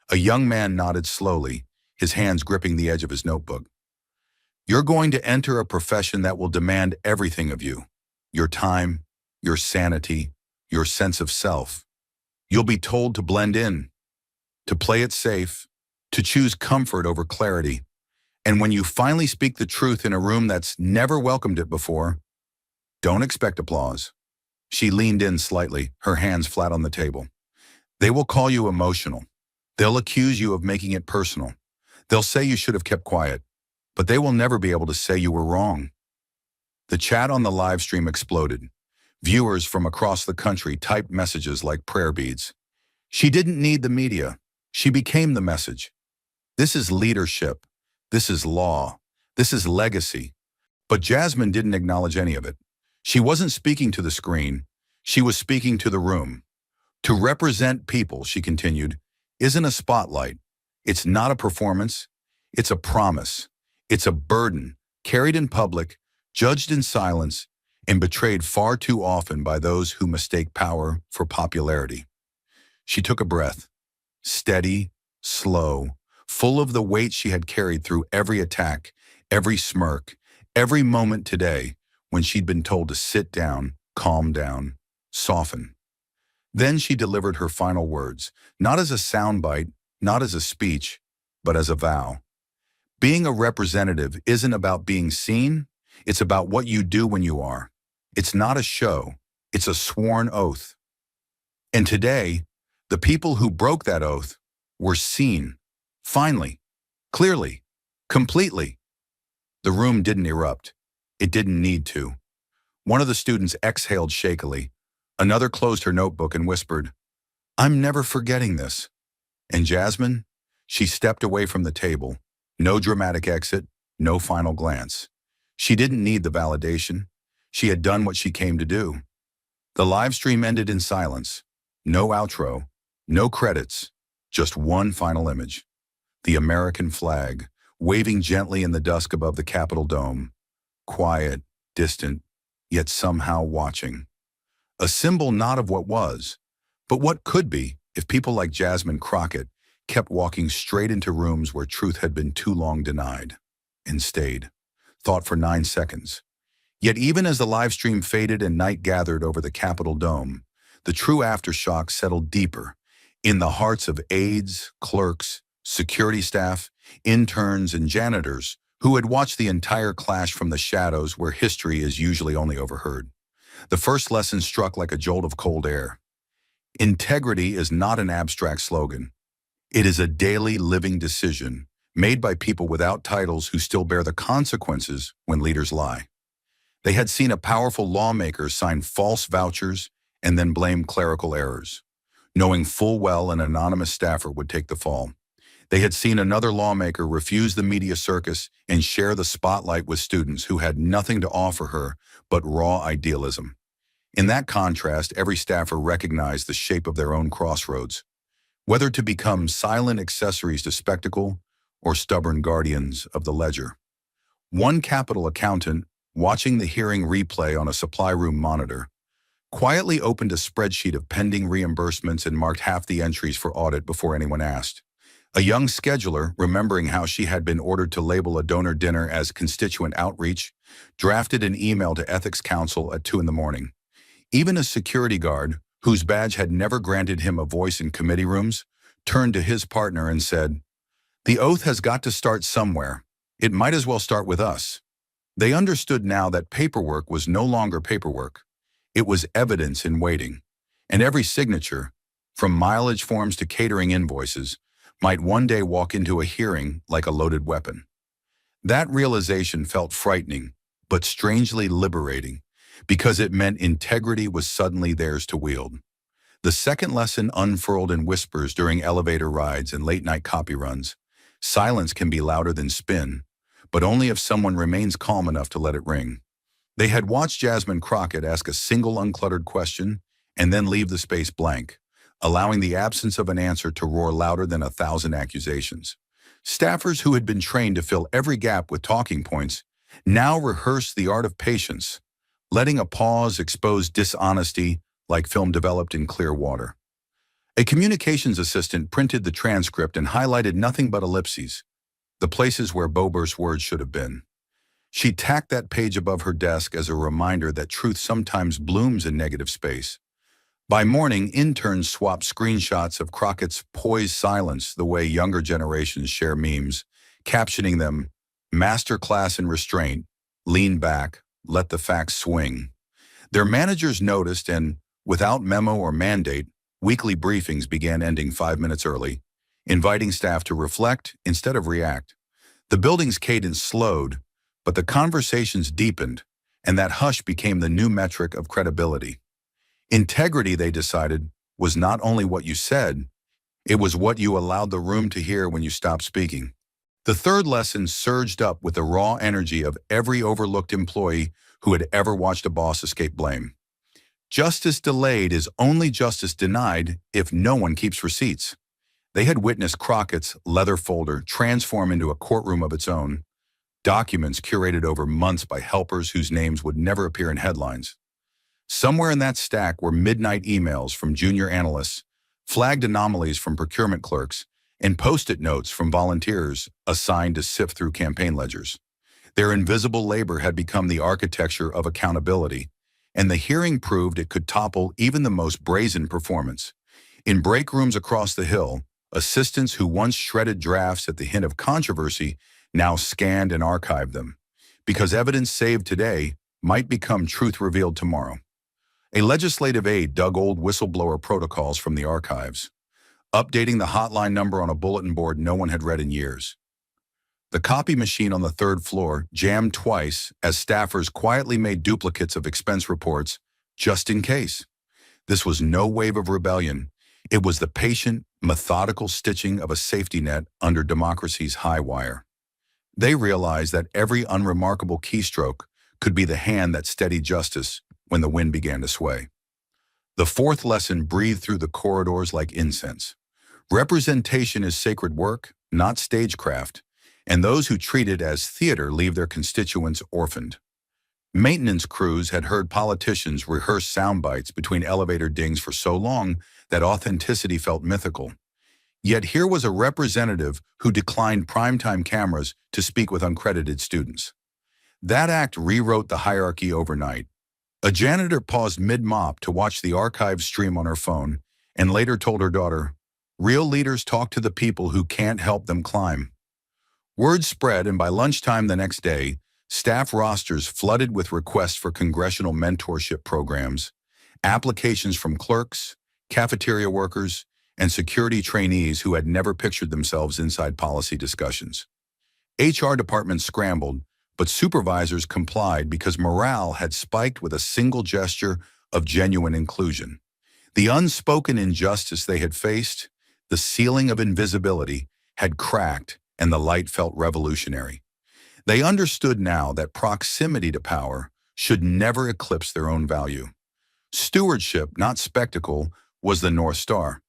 A young man nodded slowly, his hands gripping the edge of his notebook. "You're going to enter a profession that will demand everything of you. Your time, your sanity, your sense of self. You'll be told to blend in, to play it safe, to choose comfort over clarity. And when you finally speak the truth in a room that's never welcomed it before, don't expect applause." She leaned in slightly, her hands flat on the table. "They will call you emotional. They'll accuse you of making it personal. They'll say you should have kept quiet, but they will never be able to say you were wrong." The chat on the live stream exploded. Viewers from across the country typed messages like prayer beads. She didn't need the media. She became the message. This is leadership. This is law. This is legacy. But Jasmine didn't acknowledge any of it. She wasn't speaking to the screen. She was speaking to the room. To represent people, she continued, isn't a spotlight. It's not a performance. It's a promise. It's a burden, carried in public, judged in silence, and betrayed far too often by those who mistake power for popularity. She took a breath, steady, slow, full of the weight she had carried through every attack, every smirk, every moment today when she'd been told to sit down, calm down, soften. Then she delivered her final words, not as a soundbite, not as a speech, but as a vow. Being a representative isn't about being seen, it's about what you do when you are. It's not a show, it's a sworn oath. And today, the people who broke that oath were seen, finally, clearly, completely. The room didn't erupt. It didn't need to. One of the students exhaled shakily. Another closed her notebook and whispered, "I'm never forgetting this." And Jasmine? She stepped away from the table. No dramatic exit, no final glance. She didn't need the validation. She had done what she came to do. The live stream ended in silence. No outro, no credits, just one final image. The American flag, waving gently in the dusk above the Capitol dome. Quiet, distant, yet somehow watching. A symbol not of what was, but what could be if people like Jasmine Crockett kept walking straight into rooms where truth had been too long denied, and stayed, thought for 9 seconds. Yet even as the live stream faded and night gathered over the Capitol dome, the true aftershock settled deeper in the hearts of aides, clerks, security staff, interns, and janitors who had watched the entire clash from the shadows where history is usually only overheard. The first lesson struck like a jolt of cold air. Integrity is not an abstract slogan. It is a daily living decision made by people without titles who still bear the consequences when leaders lie. They had seen a powerful lawmaker sign false vouchers and then blame clerical errors, knowing full well an anonymous staffer would take the fall. They had seen another lawmaker refuse the media circus and share the spotlight with students who had nothing to offer her but raw idealism. In that contrast, every staffer recognized the shape of their own crossroads, whether to become silent accessories to spectacle or stubborn guardians of the ledger. One Capitol accountant, watching the hearing replay on a supply room monitor, quietly opened a spreadsheet of pending reimbursements and marked half the entries for audit before anyone asked. A young scheduler, remembering how she had been ordered to label a donor dinner as constituent outreach, drafted an email to Ethics Council at 2 a.m. Even a security guard, whose badge had never granted him a voice in committee rooms, turned to his partner and said, "The oath has got to start somewhere. It might as well start with us." They understood now that paperwork was no longer paperwork. It was evidence in waiting. And every signature, from mileage forms to catering invoices, might one day walk into a hearing like a loaded weapon. That realization felt frightening, but strangely liberating, because it meant integrity was suddenly theirs to wield. The second lesson unfurled in whispers during elevator rides and late-night copy runs. Silence can be louder than spin, but only if someone remains calm enough to let it ring. They had watched Jasmine Crockett ask a single uncluttered question and then leave the space blank, allowing the absence of an answer to roar louder than 1,000 accusations. Staffers who had been trained to fill every gap with talking points now rehearsed the art of patience, letting a pause expose dishonesty like film developed in clear water. A communications assistant printed the transcript and highlighted nothing but ellipses, the places where Boebert's words should have been. She tacked that page above her desk as a reminder that truth sometimes blooms in negative space. By morning, interns swapped screenshots of Crockett's poised silence the way younger generations share memes, captioning them, "Masterclass in restraint, lean back, let the facts swing." Their managers noticed and, without memo or mandate, weekly briefings began ending 5 minutes early, inviting staff to reflect instead of react. The building's cadence slowed, but the conversations deepened, and that hush became the new metric of credibility. Integrity, they decided, was not only what you said, it was what you allowed the room to hear when you stopped speaking. The third lesson surged up with the raw energy of every overlooked employee who had ever watched a boss escape blame. Justice delayed is only justice denied if no one keeps receipts. They had witnessed Crockett's leather folder transform into a courtroom of its own, documents curated over months by helpers whose names would never appear in headlines. Somewhere in that stack were midnight emails from junior analysts, flagged anomalies from procurement clerks, and post-it notes from volunteers assigned to sift through campaign ledgers. Their invisible labor had become the architecture of accountability, and the hearing proved it could topple even the most brazen performance. In break rooms across the hill, assistants who once shredded drafts at the hint of controversy now scanned and archived them, because evidence saved today might become truth revealed tomorrow. A legislative aide dug old whistleblower protocols from the archives, updating the hotline number on a bulletin board no one had read in years. The copy machine on the third floor jammed twice as staffers quietly made duplicates of expense reports, just in case. This was no wave of rebellion. It was the patient, methodical stitching of a safety net under democracy's high wire. They realized that every unremarkable keystroke could be the hand that steadied justice when the wind began to sway. The fourth lesson breathed through the corridors like incense. Representation is sacred work, not stagecraft, and those who treat it as theater leave their constituents orphaned. Maintenance crews had heard politicians rehearse sound bites between elevator dings for so long that authenticity felt mythical. Yet here was a representative who declined primetime cameras to speak with uncredited students. That act rewrote the hierarchy overnight. A janitor paused mid-mop to watch the archive stream on her phone and later told her daughter, "Real leaders talk to the people who can't help them climb." Word spread, and by lunchtime the next day, staff rosters flooded with requests for congressional mentorship programs, applications from clerks, cafeteria workers, and security trainees who had never pictured themselves inside policy discussions. HR departments scrambled, but supervisors complied because morale had spiked with a single gesture of genuine inclusion. The unspoken injustice they had faced, the ceiling of invisibility, had cracked, and the light felt revolutionary. They understood now that proximity to power should never eclipse their own value. Stewardship, not spectacle, was the North Star.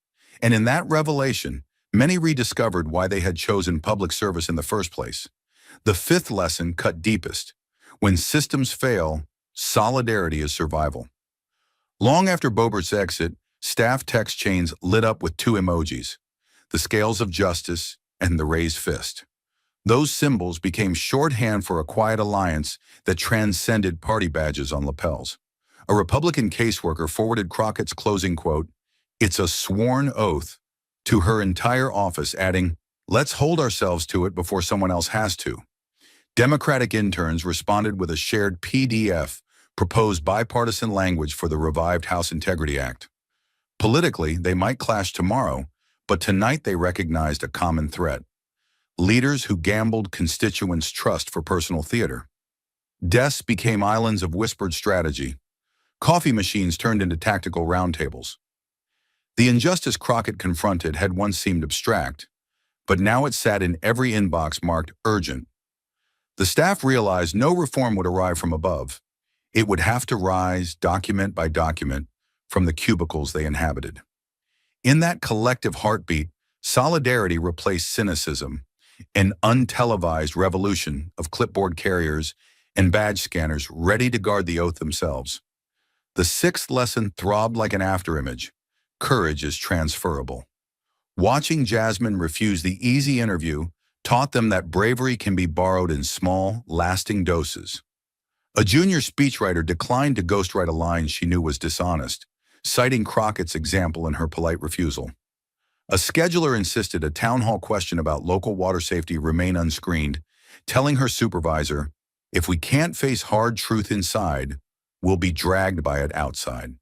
And in that revelation, many rediscovered why they had chosen public service in the first place. The fifth lesson cut deepest. When systems fail, solidarity is survival. Long after Boebert's exit, staff text chains lit up with two emojis, the scales of justice and the raised fist. Those symbols became shorthand for a quiet alliance that transcended party badges on lapels. A Republican caseworker forwarded Crockett's closing quote, "It's a sworn oath," to her entire office, adding, "Let's hold ourselves to it before someone else has to." Democratic interns responded with a shared PDF, proposed bipartisan language for the revived House Integrity Act. Politically, they might clash tomorrow, but tonight they recognized a common threat: leaders who gambled constituents' trust for personal theater. Desks became islands of whispered strategy. Coffee machines turned into tactical roundtables. The injustice Crockett confronted had once seemed abstract, but now it sat in every inbox marked urgent. The staff realized no reform would arrive from above. It would have to rise, document by document, from the cubicles they inhabited. In that collective heartbeat, solidarity replaced cynicism, an untelevised revolution of clipboard carriers and badge scanners ready to guard the oath themselves. The sixth lesson throbbed like an afterimage. Courage is transferable. Watching Jasmine refuse the easy interview taught them that bravery can be borrowed in small, lasting doses. A junior speechwriter declined to ghostwrite a line she knew was dishonest, citing Crockett's example in her polite refusal. A scheduler insisted a town hall question about local water safety remain unscreened, telling her supervisor, "If we can't face hard truth inside, we'll be dragged by it outside."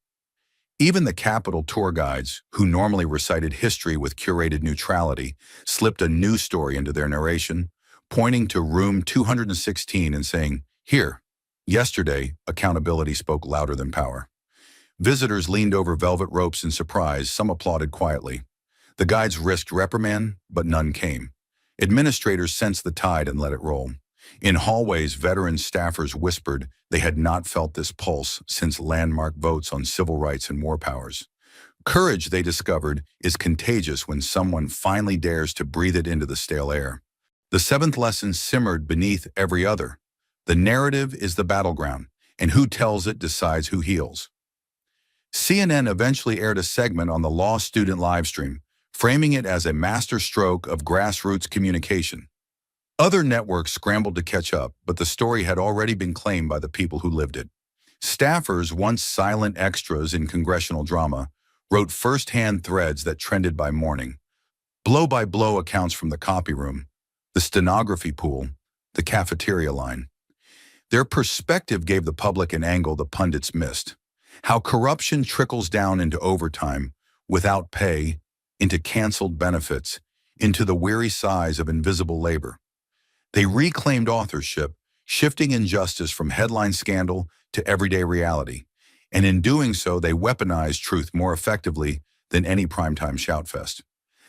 Even the Capitol tour guides, who normally recited history with curated neutrality, slipped a news story into their narration, pointing to room 216 and saying, "Here, yesterday, accountability spoke louder than power." Visitors leaned over velvet ropes in surprise, some applauded quietly. The guides risked reprimand, but none came. Administrators sensed the tide and let it roll. In hallways, veteran staffers whispered they had not felt this pulse since landmark votes on civil rights and war powers. Courage, they discovered, is contagious when someone finally dares to breathe it into the stale air. The seventh lesson simmered beneath every other. The narrative is the battleground, and who tells it decides who heals. CNN eventually aired a segment on the law student livestream, framing it as a masterstroke of grassroots communication. Other networks scrambled to catch up, but the story had already been claimed by the people who lived it. Staffers, once silent extras in congressional drama, wrote first-hand threads that trended by morning. Blow-by-blow accounts from the copy room, the stenography pool, the cafeteria line. Their perspective gave the public an angle the pundits missed. How corruption trickles down into overtime, without pay, into canceled benefits, into the weary sighs of invisible labor. They reclaimed authorship, shifting injustice from headline scandal to everyday reality. And in doing so, they weaponized truth more effectively than any primetime shoutfest.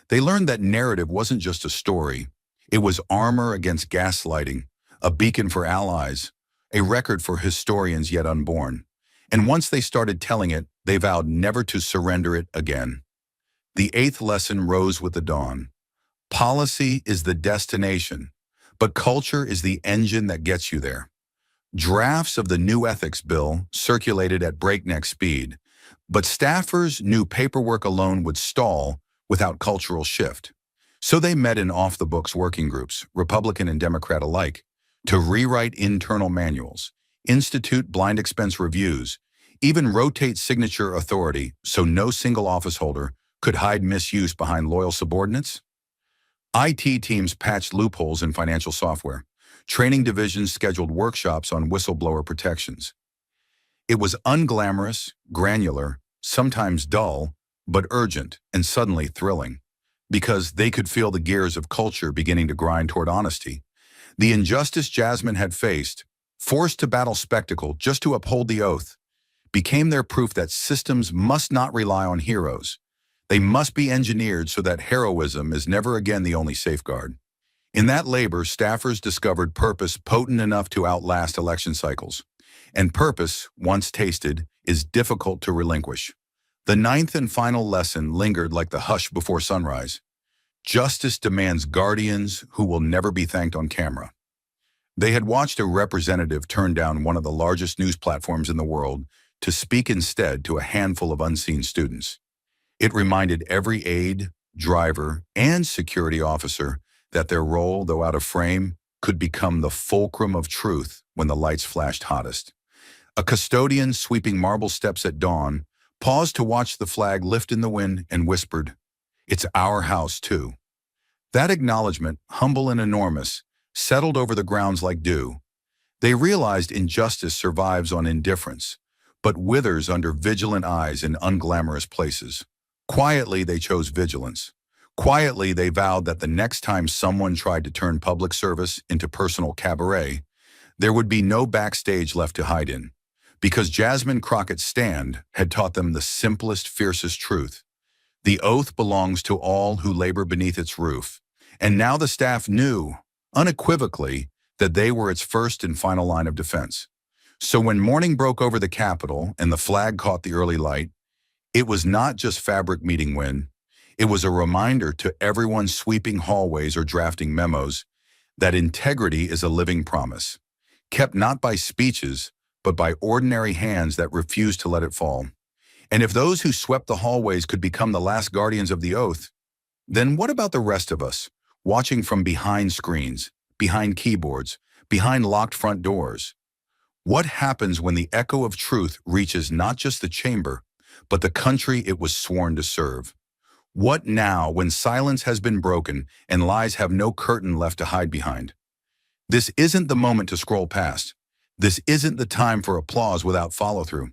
They learned that narrative wasn't just a story. It was armor against gaslighting, a beacon for allies, a record for historians yet unborn. And once they started telling it, they vowed never to surrender it again. The eighth lesson rose with the dawn. Policy is the destination, but culture is the engine that gets you there. Drafts of the new ethics bill circulated at breakneck speed, but staffers knew paperwork alone would stall without cultural shift. So they met in off-the-books working groups, Republican and Democrat alike, to rewrite internal manuals, institute blind expense reviews, even rotate signature authority so no single office holder could hide misuse behind loyal subordinates. IT teams patched loopholes in financial software. Training divisions scheduled workshops on whistleblower protections. It was unglamorous, granular, sometimes dull, but urgent and suddenly thrilling, because they could feel the gears of culture beginning to grind toward honesty. The injustice Jasmine had faced, forced to battle spectacle just to uphold the oath, became their proof that systems must not rely on heroes. They must be engineered so that heroism is never again the only safeguard. In that labor, staffers discovered purpose potent enough to outlast election cycles. And purpose, once tasted, is difficult to relinquish. The ninth and final lesson lingered like the hush before sunrise. Justice demands guardians who will never be thanked on camera. They had watched a representative turn down one of the largest news platforms in the world to speak instead to a handful of unseen students. It reminded every aide, driver, and security officer that their role, though out of frame, could become the fulcrum of truth when the lights flashed hottest. A custodian sweeping marble steps at dawn paused to watch the flag lift in the wind and whispered, "It's our house, too." That acknowledgement, humble and enormous, settled over the grounds like dew. They realized injustice survives on indifference, but withers under vigilant eyes in unglamorous places. Quietly, they chose vigilance. Quietly, they vowed that the next time someone tried to turn public service into personal cabaret, there would be no backstage left to hide in, because Jasmine Crockett's stand had taught them the simplest, fiercest truth. The oath belongs to all who labor beneath its roof. And now the staff knew, unequivocally, that they were its first and final line of defense. So when morning broke over the Capitol and the flag caught the early light, it was not just fabric meeting wind. It was a reminder to everyone sweeping hallways or drafting memos that integrity is a living promise, kept not by speeches, but by ordinary hands that refused to let it fall. And if those who swept the hallways could become the last guardians of the oath, then what about the rest of us, watching from behind screens, behind keyboards, behind locked front doors? What happens when the echo of truth reaches not just the chamber, but the country it was sworn to serve? What now when silence has been broken and lies have no curtain left to hide behind? This isn't the moment to scroll past. This isn't the time for applause without follow-through.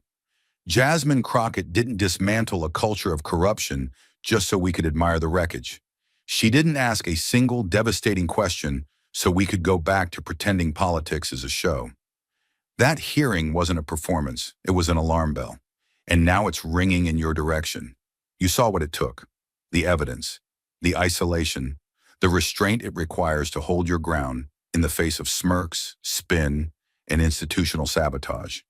Jasmine Crockett didn't dismantle a culture of corruption just so we could admire the wreckage. She didn't ask a single devastating question so we could go back to pretending politics is a show. That hearing wasn't a performance, it was an alarm bell. And now it's ringing in your direction. You saw what it took. The evidence, the isolation, the restraint it requires to hold your ground in the face of smirks, spin, and institutional sabotage.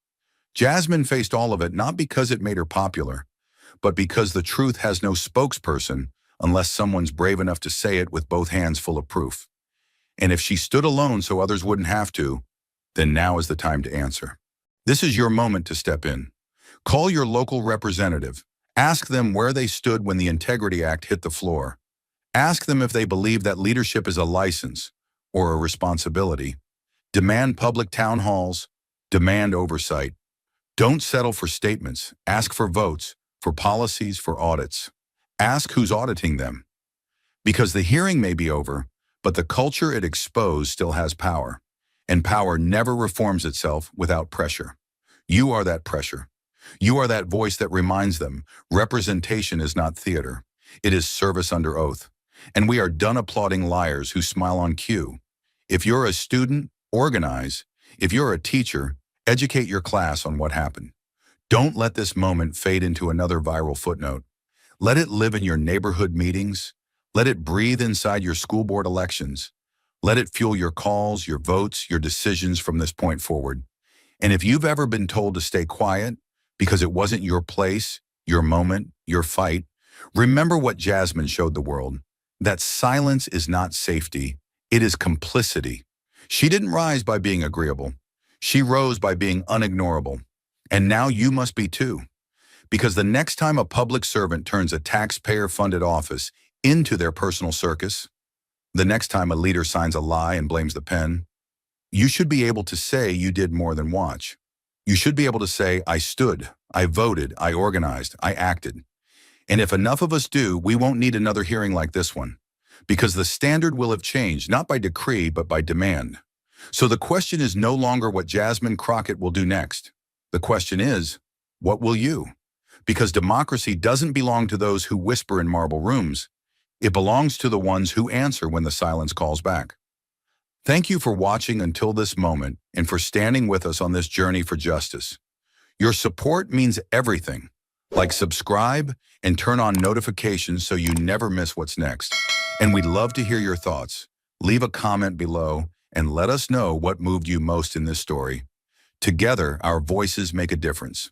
Jasmine faced all of it not because it made her popular, but because the truth has no spokesperson unless someone's brave enough to say it with both hands full of proof. And if she stood alone so others wouldn't have to, then now is the time to answer. This is your moment to step in. Call your local representative. Ask them where they stood when the Integrity Act hit the floor. Ask them if they believe that leadership is a license or a responsibility. Demand public town halls. Demand oversight. Don't settle for statements. Ask for votes, for policies, for audits. Ask who's auditing them. Because the hearing may be over, but the culture it exposed still has power. And power never reforms itself without pressure. You are that pressure. You are that voice that reminds them representation is not theater. It is service under oath. And we are done applauding liars who smile on cue. If you're a student, organize. If you're a teacher, educate your class on what happened. Don't let this moment fade into another viral footnote. Let it live in your neighborhood meetings. Let it breathe inside your school board elections. Let it fuel your calls, your votes, your decisions from this point forward. And if you've ever been told to stay quiet because it wasn't your place, your moment, your fight, remember what Jasmine showed the world, that silence is not safety, it is complicity. She didn't rise by being agreeable. She rose by being unignorable. And now you must be too. Because the next time a public servant turns a taxpayer-funded office into their personal circus, the next time a leader signs a lie and blames the pen, you should be able to say you did more than watch. You should be able to say, I stood, I voted, I organized, I acted. And if enough of us do, we won't need another hearing like this one. Because the standard will have changed, not by decree, but by demand. So the question is no longer what Jasmine Crockett will do next. The question is, what will you? Because democracy doesn't belong to those who whisper in marble rooms. It belongs to the ones who answer when the silence calls back. Thank you for watching until this moment and for standing with us on this journey for justice. Your support means everything. Like subscribe and turn on notifications so you never miss what's next. And we'd love to hear your thoughts. Leave a comment below and let us know what moved you most in this story. Together, our voices make a difference.